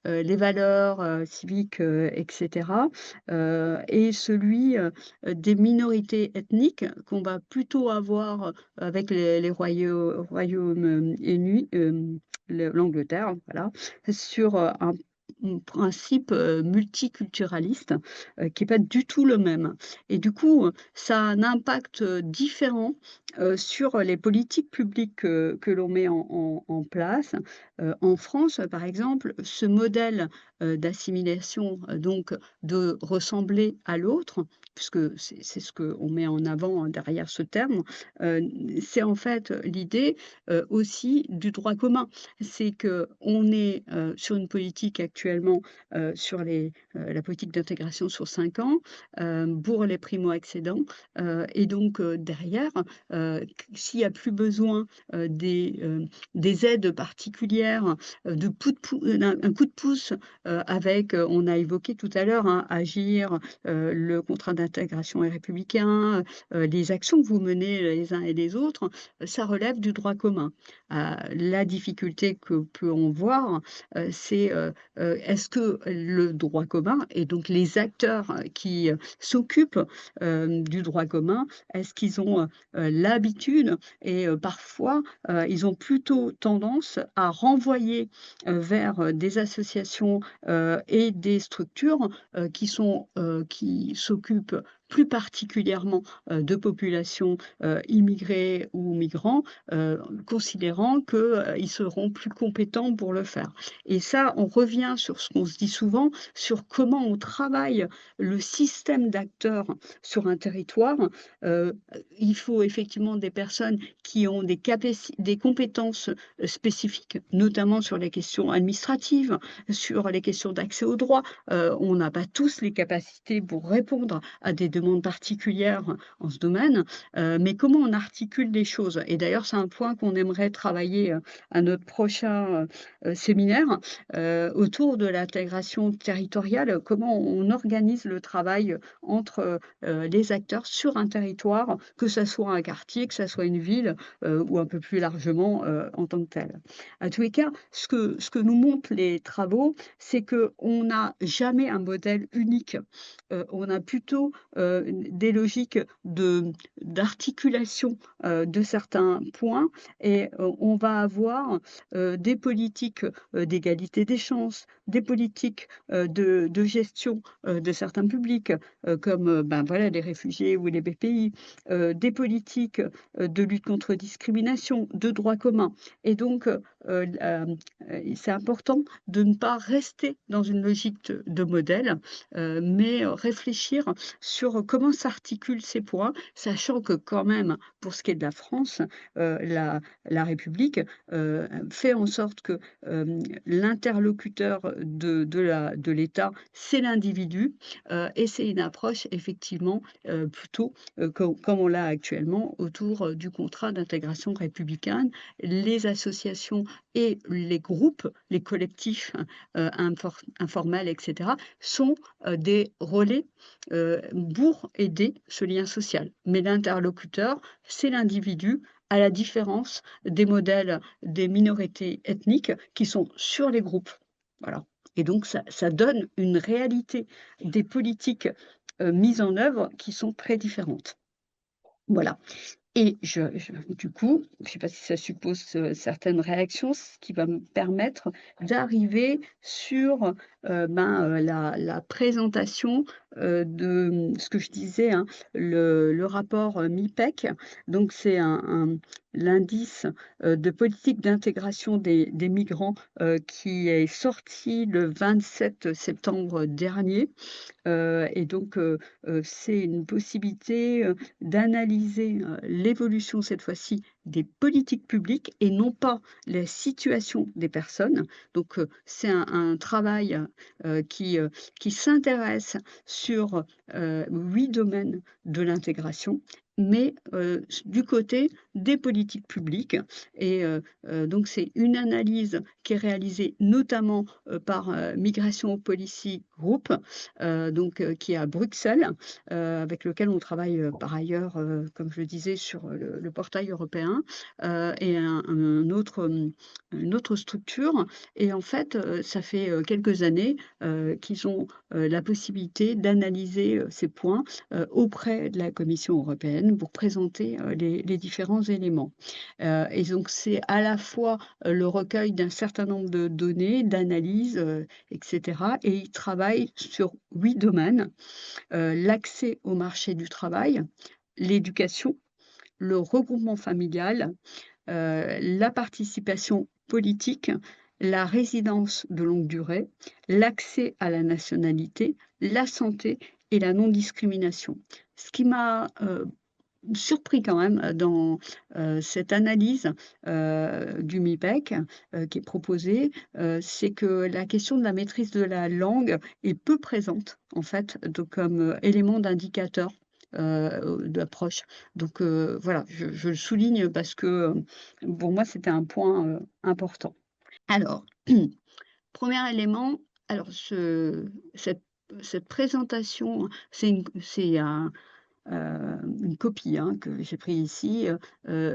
les valeurs, civiques, et cetera. Et celui, des minorités ethniques qu'on va plutôt avoir avec les royaumes unis, l'Angleterre, voilà, sur, un principe, multiculturaliste, qui est pas du tout le même, et du coup, ça a un impact, différent, sur les politiques publiques que l'on met en place. En France, par exemple, ce modèle, d'assimilation, donc de ressembler à l'autre, puisque c'est ce qu'on met en avant, hein, derrière ce terme, heu, c'est en fait l'idée, aussi du droit commun. C'est qu'on est, sur une politique actuellement, sur la politique d'intégration sur 5 ans, pour les primo-accédants, et donc derrière, s'il y a plus besoin, des aides particulières, de un coup de pouce, avec, on a évoqué tout à l'heure, hein, Agir, le contrat d'intégration et républicain, les actions que vous menez les uns et les autres, ça relève du droit commun. La difficulté que peut en voir, c'est, est-ce que le droit commun et donc les acteurs, qui, s'occupent, du droit commun, est-ce qu'ils ont, l'habitude, et parfois, ils ont plutôt tendance à renvoyer, vers, des associations, et des structures, qui s'occupent plus particulièrement, de populations, immigrées ou migrants, considérant que, ils seront plus compétents pour le faire, et ça, on revient sur ce qu'on se dit souvent, sur comment on travaille le système d'acteurs sur un territoire. Il faut effectivement des personnes qui ont des compétences, spécifiques, notamment sur les questions administratives, sur les questions d'accès au droit. On n'a pas tous les capacités pour répondre à des demandes particulières en ce domaine, mais comment on articule les choses? Et d'ailleurs, c'est un point qu'on aimerait travailler, à notre prochain, séminaire, autour de l'intégration territoriale. Comment on organise le travail, entre, les acteurs sur un territoire, que ça soit un quartier, que ça soit une ville, ou un peu plus largement, en tant que tel. À tous les cas, ce que nous montrent les travaux, c'est qu'on n'a jamais un modèle unique. On a plutôt, des logiques d'articulation, de certains points et on va avoir, des politiques, d'égalité des chances, des politiques, de gestion, de certains publics, comme, ben, voilà, les réfugiés ou les BPI, des politiques, de lutte contre discrimination, de droit commun et donc c'est important de ne pas rester dans une logique de modèle, mais réfléchir sur comment s'articulent ces points, sachant que quand même, pour ce qui est de la France, la République, fait en sorte que, l'interlocuteur de l'État, c'est l'individu, et c'est une approche effectivement, plutôt, comme on l'a actuellement autour, du contrat d'intégration républicaine. Les associations et les groupes, les collectifs, informels et cetera, sont, des relais, pour aider ce lien social. Mais l'interlocuteur, c'est l'individu, à la différence des modèles des minorités ethniques qui sont sur les groupes. Voilà et donc ça donne une réalité des politiques, mises en œuvre qui sont très différentes. Voilà. Et du coup, je ne sais pas si ça suppose, certaines réactions, ce qui va me permettre d'arriver sur, la présentation, de, ce que je disais, hein, le rapport, MIPEC. Donc c'est l'indice, de politique d'intégration des migrants, qui est sorti le 27 septembre dernier. Et donc c'est une possibilité, d'analyser, l'évolution cette fois-ci des politiques publiques et non pas la situation des personnes. Donc c'est un travail, qui s'intéresse sur, 8 domaines de l'intégration, mais du côté des politiques publiques et donc c'est une analyse qui est réalisée notamment, par, Migration Policy Group, qui est à Bruxelles, avec lequel on travaille, par ailleurs, comme je le disais, sur, le portail européen, et une autre structure et en fait, ça fait, quelques années, qu'ils ont, la possibilité d'analyser, ces points, auprès de la Commission européenne pour présenter, les différents éléments. Et donc c'est à la fois, le recueil d'un certain nombre de données, d'analyses, et cetera et ils travaillent sur 8 domaines, l'accès au marché du travail, l'éducation, le regroupement familial, la participation politique, la résidence de longue durée, l'accès à la nationalité, la santé et la non-discrimination. Ce qui m'a, surpris quand même, dans, cette analyse, du MIPEC, qui est proposée, c'est que la question de la maîtrise de la langue est peu présente, en fait, donc comme, élément d'indicateur, d'approche. Donc, voilà, je le souligne parce que, pour moi, c'était un point, important. Alors, 1er élément, alors cette présentation, c'est une copie, hein, que j'ai pris ici,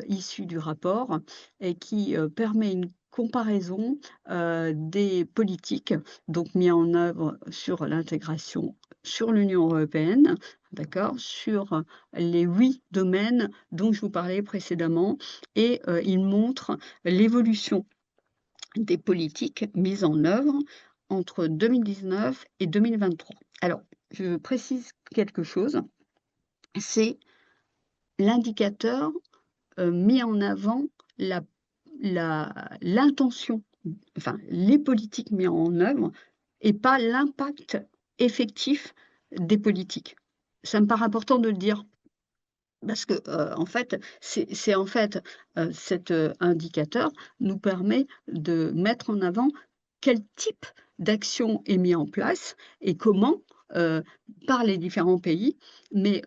issue du rapport et qui, permet une comparaison, des politiques donc mis en œuvre sur l'intégration sur l'Union européenne, d'accord? Sur, les 8 domaines dont je vous parlais précédemment et il montre l'évolution des politiques mises en œuvre entre 2019 et 2023. Alors, je précise quelque chose, c'est l'indicateur, mis en avant la l'intention, enfin les politiques mises en œuvre et pas l'impact effectif des politiques. Ça me paraît important de le dire parce que, en fait, c'est en fait, cet, indicateur nous permet de mettre en avant quel type d'action est mis en place et comment, heu, par les différents pays. Mais,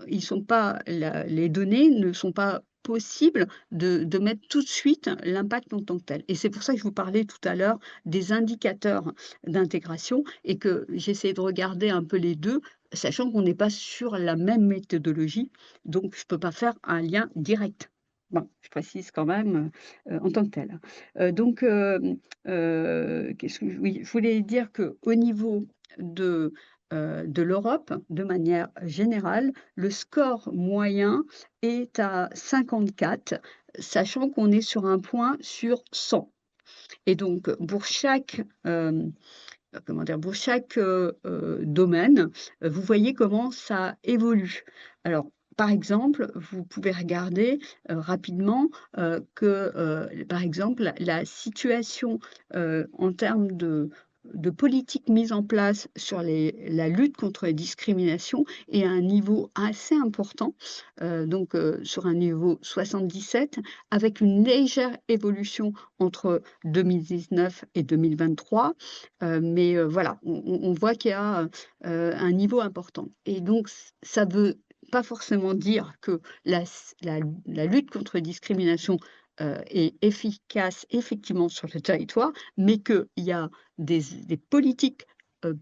ils sont pas les données ne sont pas possibles de mettre tout de suite l'impact en tant que tel. Et c'est pour ça que je vous parlais tout à l'heure des indicateurs d'intégration et que j'essayais de regarder un peu les 2, sachant qu'on n'est pas sur la même méthodologie donc je peux pas faire un lien direct. Bon, je précise quand même, en tant que tel. Donc qu'est-ce que je oui, je voulais dire qu'au niveau de, de l'Europe, de manière générale, le score moyen est à 54, sachant qu'on est sur un point sur 100. Et donc pour chaque, comment dire? Pour chaque, domaine, vous voyez comment ça évolue. Alors, par exemple, vous pouvez regarder, rapidement, que, par exemple, la situation, en termes de politique mise en place sur la lutte contre les discriminations est à un niveau assez important, donc sur un niveau 77, avec une légère évolution entre 2019 et 2023. Mais voilà, on voit qu'il y a, un niveau important et donc ça veut pas forcément dire que la lutte contre les discriminations, est efficace effectivement sur le territoire, mais qu'il y a des politiques,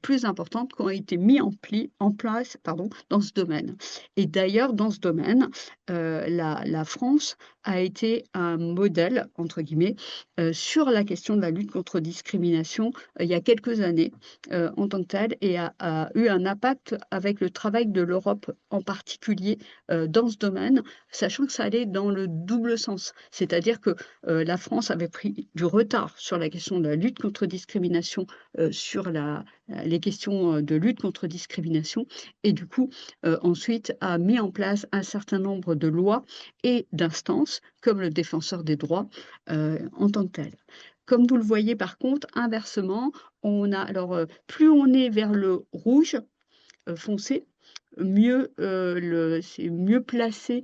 plus importantes qui ont été mis en place, pardon, dans ce domaine. Et d'ailleurs dans ce domaine, la France a été un «modèle» entre guillemets, sur la question de la lutte contre discrimination, il y a quelques années, en tant que telle et a eu un impact avec le travail de l'Europe en particulier, dans ce domaine, sachant que ça allait dans le double sens. C'est-à-dire que, la France avait pris du retard sur la question de la lutte contre discrimination, sur les questions, de lutte contre discrimination et du coup, ensuite a mis en place un certain nombre de lois et d'instances, comme le défenseur des droits, en tant que tel. Comme vous le voyez par contre, inversement, on a alors, plus on est vers le rouge, foncé, mieux, c'est mieux placé,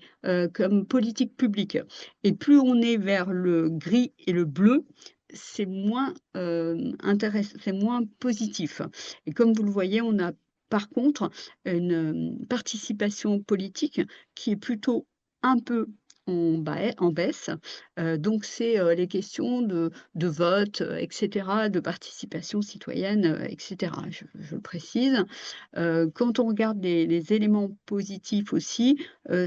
comme politique publique et plus on est vers le gris et le bleu, c'est moins, c'est moins positif et comme vous le voyez, on a par contre une, participation politique qui est plutôt un peu en baisse, donc c'est, les questions de vote, et cetera, de participation citoyenne, et cetera, je le précise. Quand on regarde les éléments positifs aussi,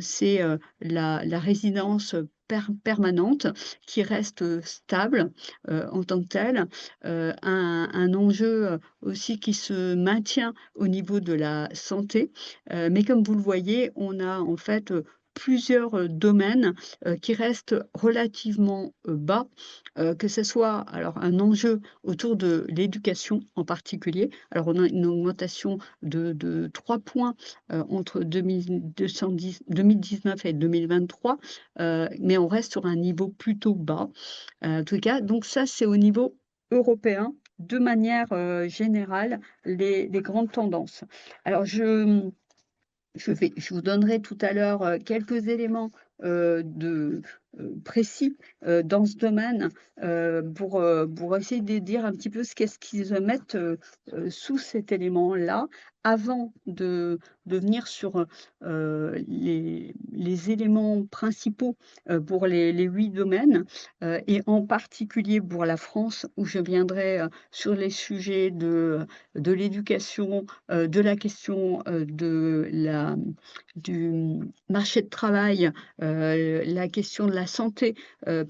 c'est, la résidence permanente qui reste, stable, en tant que telle. Un enjeu, aussi qui se maintient au niveau de la santé, mais comme vous le voyez, on a en fait, plusieurs, domaines, qui restent relativement, bas, que ce soit alors un enjeu autour de l'éducation en particulier. Alors on a une augmentation de 3 points, entre 2019 et 2023, mais on reste sur un niveau plutôt bas. En tout cas, donc ça, c'est au niveau européen, de manière, générale, les grandes tendances. Alors je vous donnerai tout à l'heure, quelques éléments, précis, dans ce domaine, pour essayer de dire un petit peu ce qu'est-ce qu'ils mettent, sous cet élément-là, avant de venir sur, les éléments principaux, pour les 8 domaines, et en particulier pour la France où je viendrai, sur les sujets de l'éducation, de la question, du marché de travail, la question de la santé,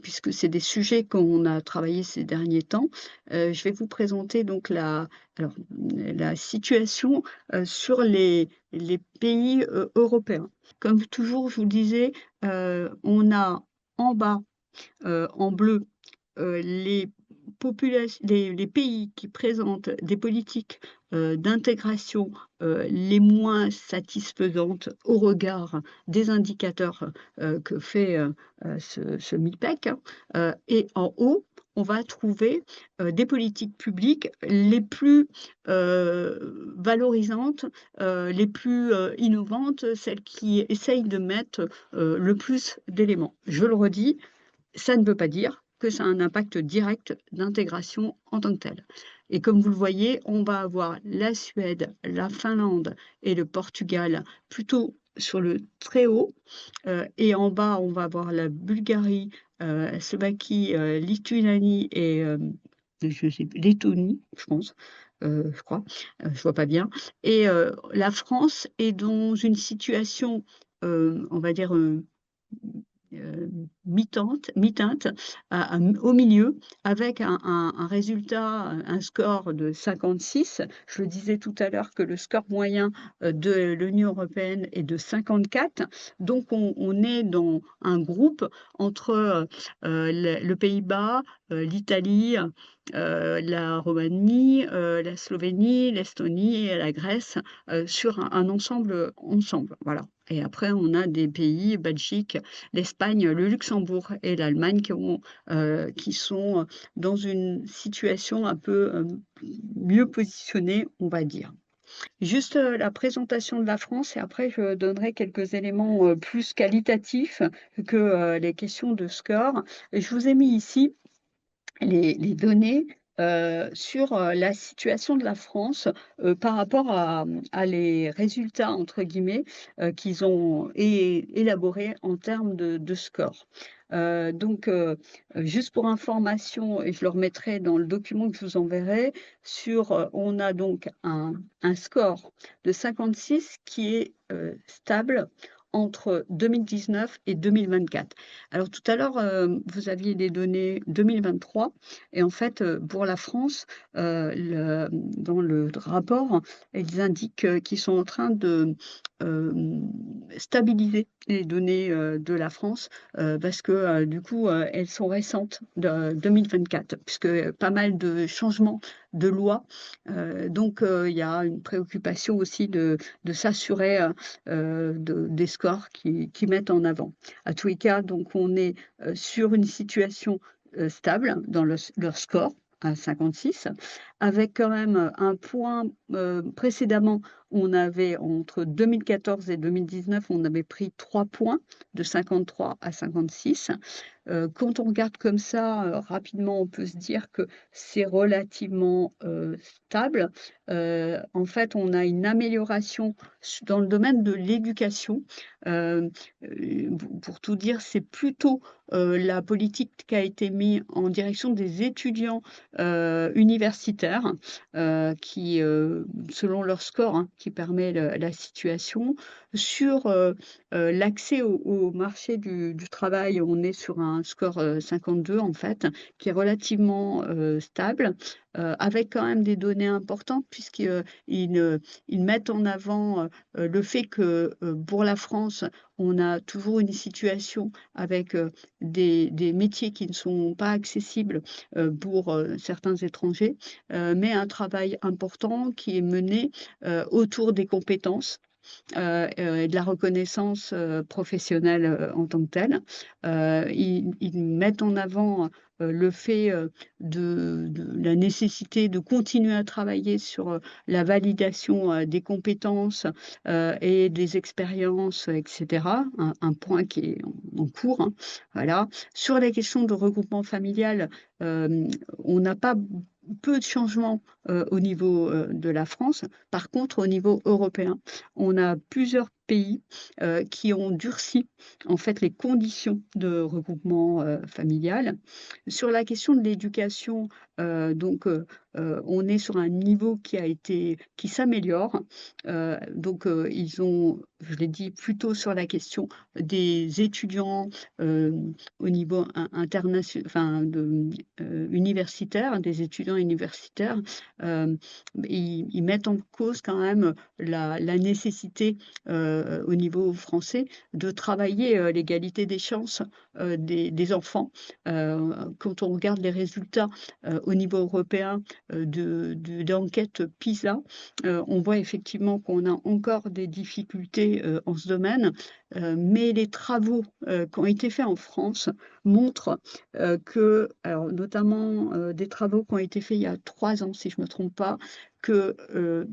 puisque c'est des sujets qu'on a travaillé ces derniers temps. Je vais vous présenter donc la situation, sur les pays, européens. Comme toujours, je vous le disais, on a en bas, en bleu, les pays qui présentent des politiques, d'intégration, les moins satisfaisantes au regard des indicateurs, que fait, ce MIPEC, hein, et en haut, on va trouver, des politiques publiques les plus, valorisantes, les plus, innovantes, celles qui essayent de mettre, le plus d'éléments. Je le redis, ça ne veut pas dire que ça a un impact direct d'intégration en tant que tel. Et comme vous le voyez, on va avoir la Suède, la Finlande et le Portugal plutôt sur le très haut, et en bas, on va avoir la Bulgarie, Slovaquie, Lituanie et je sais plus, Lettonie, je pense, je crois, je vois pas bien et la France est dans une situation, on va dire, mi-teinte au milieu avec un résultat, un score de 56. Je le disais tout à l'heure que le score moyen, de l'Union européenne est de 54. Donc on est dans un groupe entre, le Pays-Bas, l'Italie, la Roumanie, la Slovénie, l'Estonie et la Grèce, sur un ensemble, voilà. Et après on a des pays, Belgique, l'Espagne, le Luxembourg et l'Allemagne qui sont, dans une situation un peu, mieux positionnée, on va dire. Juste, la présentation de la France et après je donnerai quelques éléments, plus qualitatifs que, les questions de score. Et je vous ai mis ici les données, sur, la situation de la France, par rapport à les «résultats» entre guillemets, qu'ils ont élaborés en termes de score. Juste pour information et je le remettrai dans le document que je vous enverrai, on a donc un score de 56 qui est, stable entre 2019 et 2024. Alors tout à l'heure, vous aviez les données 2023 et en fait, pour la France, dans le rapport, ils indiquent, qu'ils sont en train de, stabiliser les données, de la France, parce que, du coup, elles sont récentes de 2024 puisque pas mal de changements de loi, il y a une préoccupation aussi de s'assurer, des scores qui mettent en avant. À tous les cas, donc on est, sur une situation, stable dans leur score à 56, avec quand même, un point, précédemment, on avait entre 2014 et 2019, on avait pris 3 points de 53 à 56. Quand on regarde comme ça, rapidement, on peut se dire que c'est relativement, stable. En fait, on a une amélioration dans le domaine de l'éducation. Pour tout dire, c'est plutôt, la politique qui a été mise en direction des étudiants, universitaires, qui, selon leur score, hein, qui permet la situation. Sur, l'accès au marché du travail, on est sur un score, 52 en fait, qui est relativement, stable, avec quand même des données importantes puisqu'ils, ils mettent en avant, le fait que, pour la France, on a toujours une situation avec, des métiers qui ne sont pas accessibles, pour, certains étrangers, mais un travail important qui est mené, autour des compétences et de la reconnaissance, professionnelle, en tant que telle. Ils mettent en avant, le fait, de la nécessité de continuer à travailler sur, la validation, des compétences, et des expériences, et cetera. Un point qui est en cours, hein, voilà. Sur les questions de regroupement familial, on n'a pas peu de changements, au niveau, de la France. Par contre, au niveau européen, on a plusieurs pays, qui ont durci, en fait, les conditions de regroupement, familial. Sur la question de l'éducation, on est sur un niveau qui s'améliore. Ils ont, je l'ai dit, plutôt sur la question des étudiants, au niveau universitaire, des étudiants universitaires. Hem, ils mettent en cause quand même la nécessité, au niveau français, de travailler, l'égalité des chances, des enfants. Quand on regarde les résultats, au niveau européen, d'enquête PISA, on voit effectivement qu'on a encore des difficultés, en ce domaine, mais les travaux, qui ont été faits en France montrent, alors notamment, des travaux qui ont été faits il y a 3 ans, si je ne me trompe pas, que,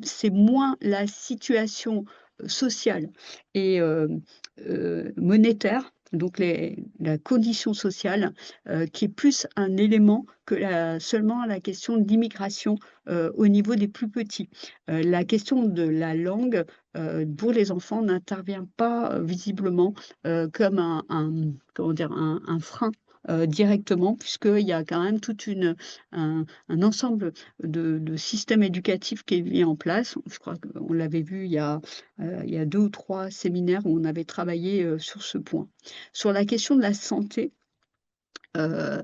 c'est moins la situation, sociale et monétaire, donc la condition sociale, qui est plus un élément que seulement la question d'immigration, au niveau des plus petits. La question de la langue, pour les enfants n'intervient pas, visiblement, comme comment dire? Un frein, directement puisqu'il y a quand même un ensemble de systèmes éducatifs qui est mis en place. Je crois qu'on l'avait vu il y a 2 ou 3 séminaires où on avait travaillé, sur ce point. Sur la question de la santé, Heu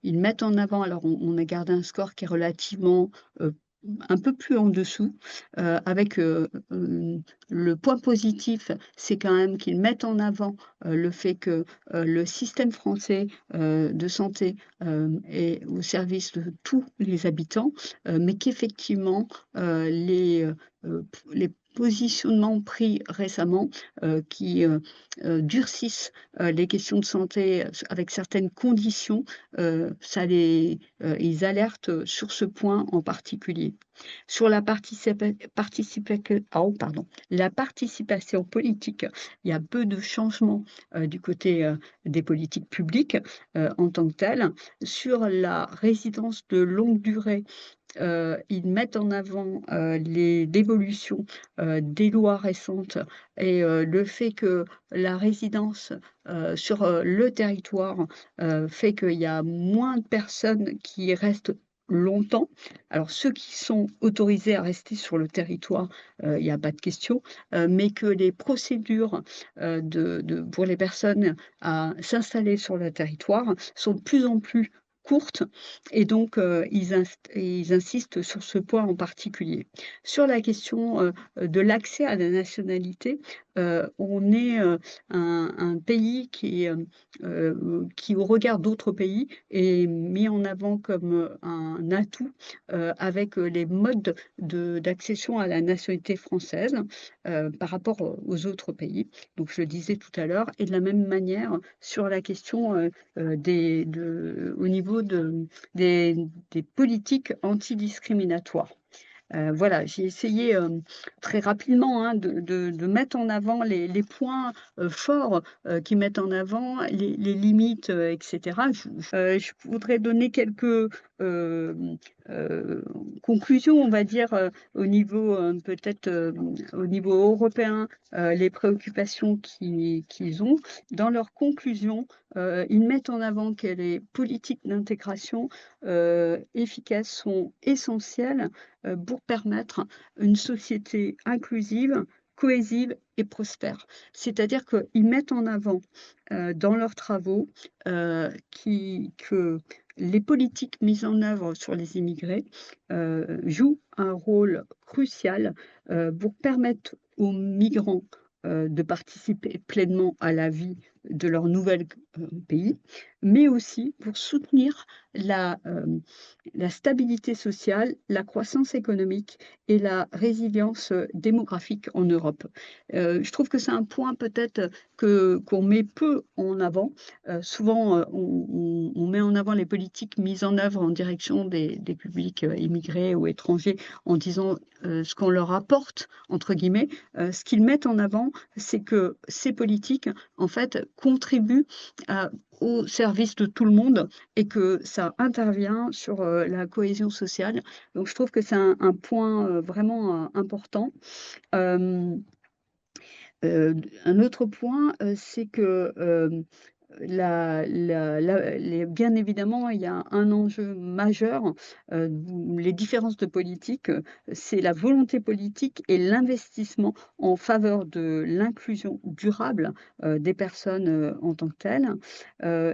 ils mettent en avant alors on a gardé un score qui est relativement, heu, un peu plus en dessous, avec, le point positif, c'est quand même qu'ils mettent en avant, le fait que, le système français, de santé, est au service de tous les habitants, mais qu'effectivement, les positionnements pris récemment, qui, durcissent les questions de santé, avec certaines conditions, ils alertent, sur ce point en particulier. Sur la participation politique, il y a peu de changements, du côté, des politiques publiques, en tant que telles. Sur la résidence de longue durée, ils mettent en avant, l'évolution, des lois récentes et le fait que la résidence, sur, le territoire, fait qu'il y a moins de personnes qui restent longtemps. Alors ceux qui sont autorisés à rester sur le territoire, il y a pas de question, mais que les procédures, pour les personnes à s'installer sur le territoire sont de plus en plus courtes et donc ils insistent sur ce point en particulier. Sur la question, de l'accès à la nationalité, on est, un pays qui au regard d'autres pays est mis en avant comme, un atout, avec, les modes d'accession à la nationalité française, par rapport, aux autres pays. Donc je le disais tout à l'heure et de la même manière sur la question, au niveau des politiques antidiscriminatoires. Voilà, j'ai essayé, très rapidement, hein, de mettre en avant les points, forts, qui mettent en avant les limites, et cetera. Je voudrais donner quelques, hem, conclusions, on va dire, au niveau, peut-être, au niveau européen, les préoccupations qu'ils ont. Dans leurs conclusions, ils mettent en avant que les politiques d'intégration, efficaces sont essentielles pour permettre une société inclusive, cohésive et prospère. C'est-à-dire qu'ils mettent en avant, dans leurs travaux, que les politiques mises en œuvre sur les immigrés, jouent un rôle crucial, pour permettre aux migrants, de participer pleinement à la vie de leur nouvel pays, mais aussi pour soutenir la, hem la stabilité sociale, la croissance économique et la résilience, démographique en Europe. Je trouve que c'est un point peut-être, que qu'on met peu en avant. Souvent, on met en avant les politiques mises en œuvre en direction des publics, immigrés ou étrangers en disant, ce qu'on leur «apporte» entre guillemets. Ce qu'ils mettent en avant, c'est que ces politiques, en fait, contribuent à au service de tout le monde et que ça intervient sur, la cohésion sociale. Donc je trouve que c'est un point, vraiment, important. Hem, un autre point, c'est que, bien évidemment, il y a un enjeu majeur, les différences de politique, c'est la volonté politique et l'investissement en faveur de l'inclusion durable, des personnes, en tant que telles.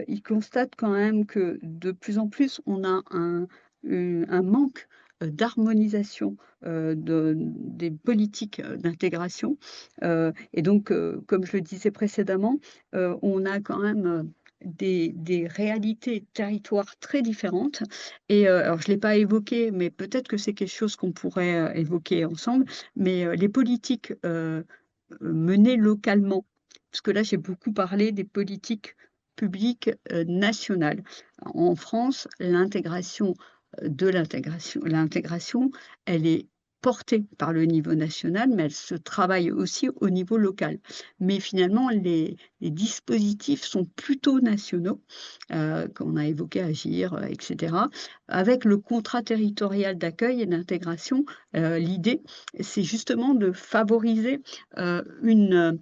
Ils constatent quand même que de plus en plus, on a un manque, d'harmonisation, des politiques, d'intégration, et donc, comme je le disais précédemment, on a quand même, des réalités territoires très différentes et alors je ne l'ai pas évoqué, mais peut-être que c'est quelque chose qu'on pourrait, évoquer ensemble, mais les politiques, menées localement, parce que là, j'ai beaucoup parlé des politiques publiques, nationales. En France, l'intégration, l'intégration, elle est portées par le niveau national, mais elles se travaillent aussi au niveau local. Mais finalement, les dispositifs sont plutôt nationaux, qu'on a évoqué Agir, et cetera. Avec le contrat territorial d'accueil et d'intégration, l'idée, c'est justement de favoriser, une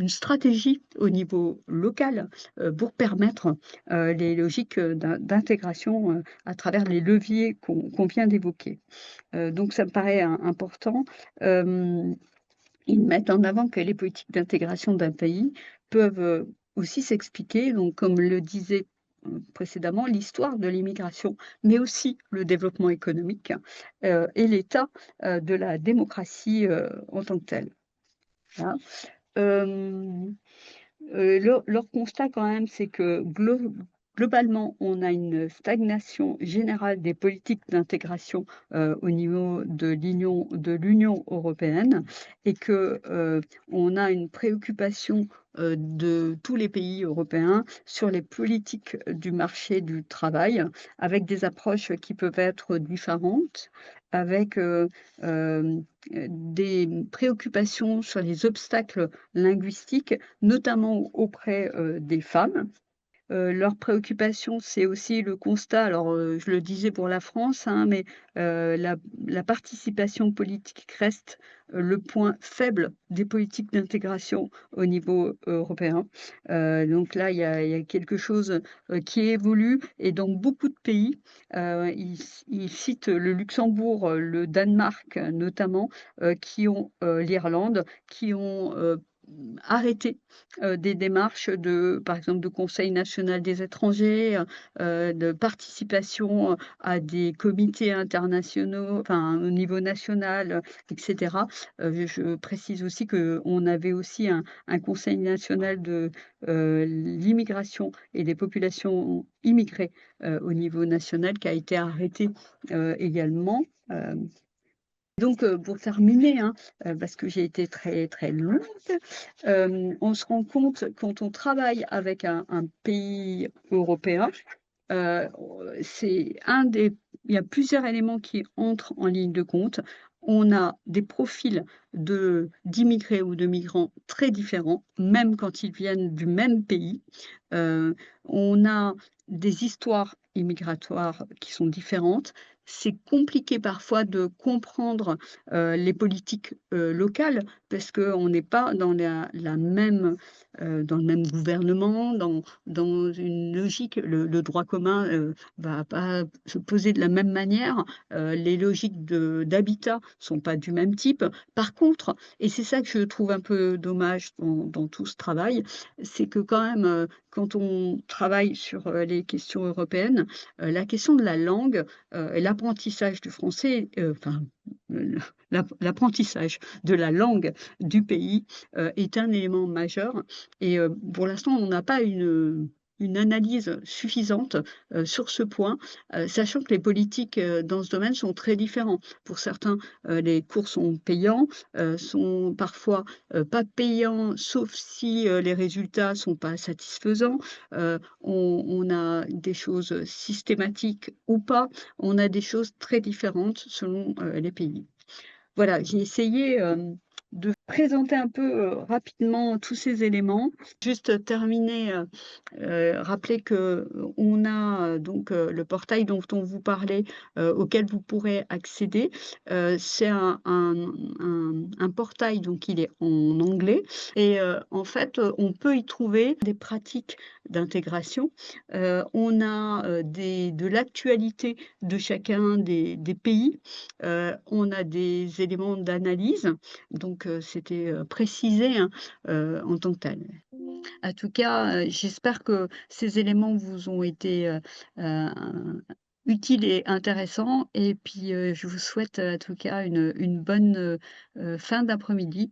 stratégie au niveau local, pour permettre, les logiques, d'intégration, à travers les leviers qu'on vient d'évoquer. Donc ça me paraît important. Hem, Ils mettent en avant que les politiques d'intégration d'un pays peuvent, aussi s'expliquer, donc comme le disait, précédemment, l'histoire de l'immigration, mais aussi le développement économique, et l'état, de la démocratie, en tant que telle. Voilà. Hem leur constat quand même, c'est que globalement, on a une stagnation générale des politiques d'intégration, au niveau de l'Union européenne et que, on a une préoccupation, de tous les pays européens sur les politiques du marché du travail, avec des approches qui peuvent être différentes, avec, des préoccupations sur les obstacles linguistiques notamment auprès, des femmes. Leur préoccupation, c'est aussi le constat, alors, je le disais pour la France, hein, mais, la participation politique reste, le point faible des politiques d'intégration au niveau européen. Donc là, il y a quelque chose, qui évolue et dans beaucoup de pays, ils citent le Luxembourg, le Danemark, notamment, qui ont l'Irlande, qui ont, arrêté des démarches par exemple, de Conseil national des étrangers, de participation, à des comités internationaux, enfin, au niveau national, et cetera. Je précise aussi qu'on avait aussi un Conseil national de, l'immigration et des populations immigrées, au niveau national qui a été arrêté, également. Donc, pour terminer, hein, parce que j'ai été très, très longue, on se rend compte quand on travaille avec un pays européen, Heu, c'est un des il y a plusieurs éléments qui entrent en ligne de compte. On a des profils d'immigrés ou de migrants très différents, même quand ils viennent du même pays. On a des histoires immigratoires qui sont différentes. C'est compliqué parfois de comprendre, les politiques, locales parce qu'on n'est pas la même, dans le même gouvernement, dans une logique, le droit commun, va pas se poser de la même manière, les logiques d'habitat sont pas du même type. Par contre, et c'est ça que je trouve un peu dommage dans tout ce travail, c'est que quand même, quand on travaille sur, les questions européennes, la question de la langue, et l'apprentissage du français, enfin, le l'apprentissage de la langue du pays, est un élément majeur et pour l'instant, on n'a pas une analyse suffisante, sur ce point, sachant que les politiques, dans ce domaine sont très différents. Pour certains, les cours sont payants, sont parfois, pas payants, sauf si, les résultats sont pas satisfaisants. On a des choses systématiques ou pas. On a des choses très différentes selon, les pays. Voilà, j'ai essayé, de présenter un peu, rapidement tous ces éléments. Juste terminer, rappeler qu'on a, donc, le portail dont on vous parlait, auquel vous pourrez accéder. C'est un portail, donc il est en anglais et en fait, on peut y trouver des pratiques d'intégration. On a, de l'actualité de chacun des pays. On a des éléments d'analyse, donc c'était, précisé, hein, en tant que tel. En tout cas, j'espère que ces éléments vous ont été, utiles et intéressants et puis, je vous souhaite, en tout cas une bonne, fin d'après-midi.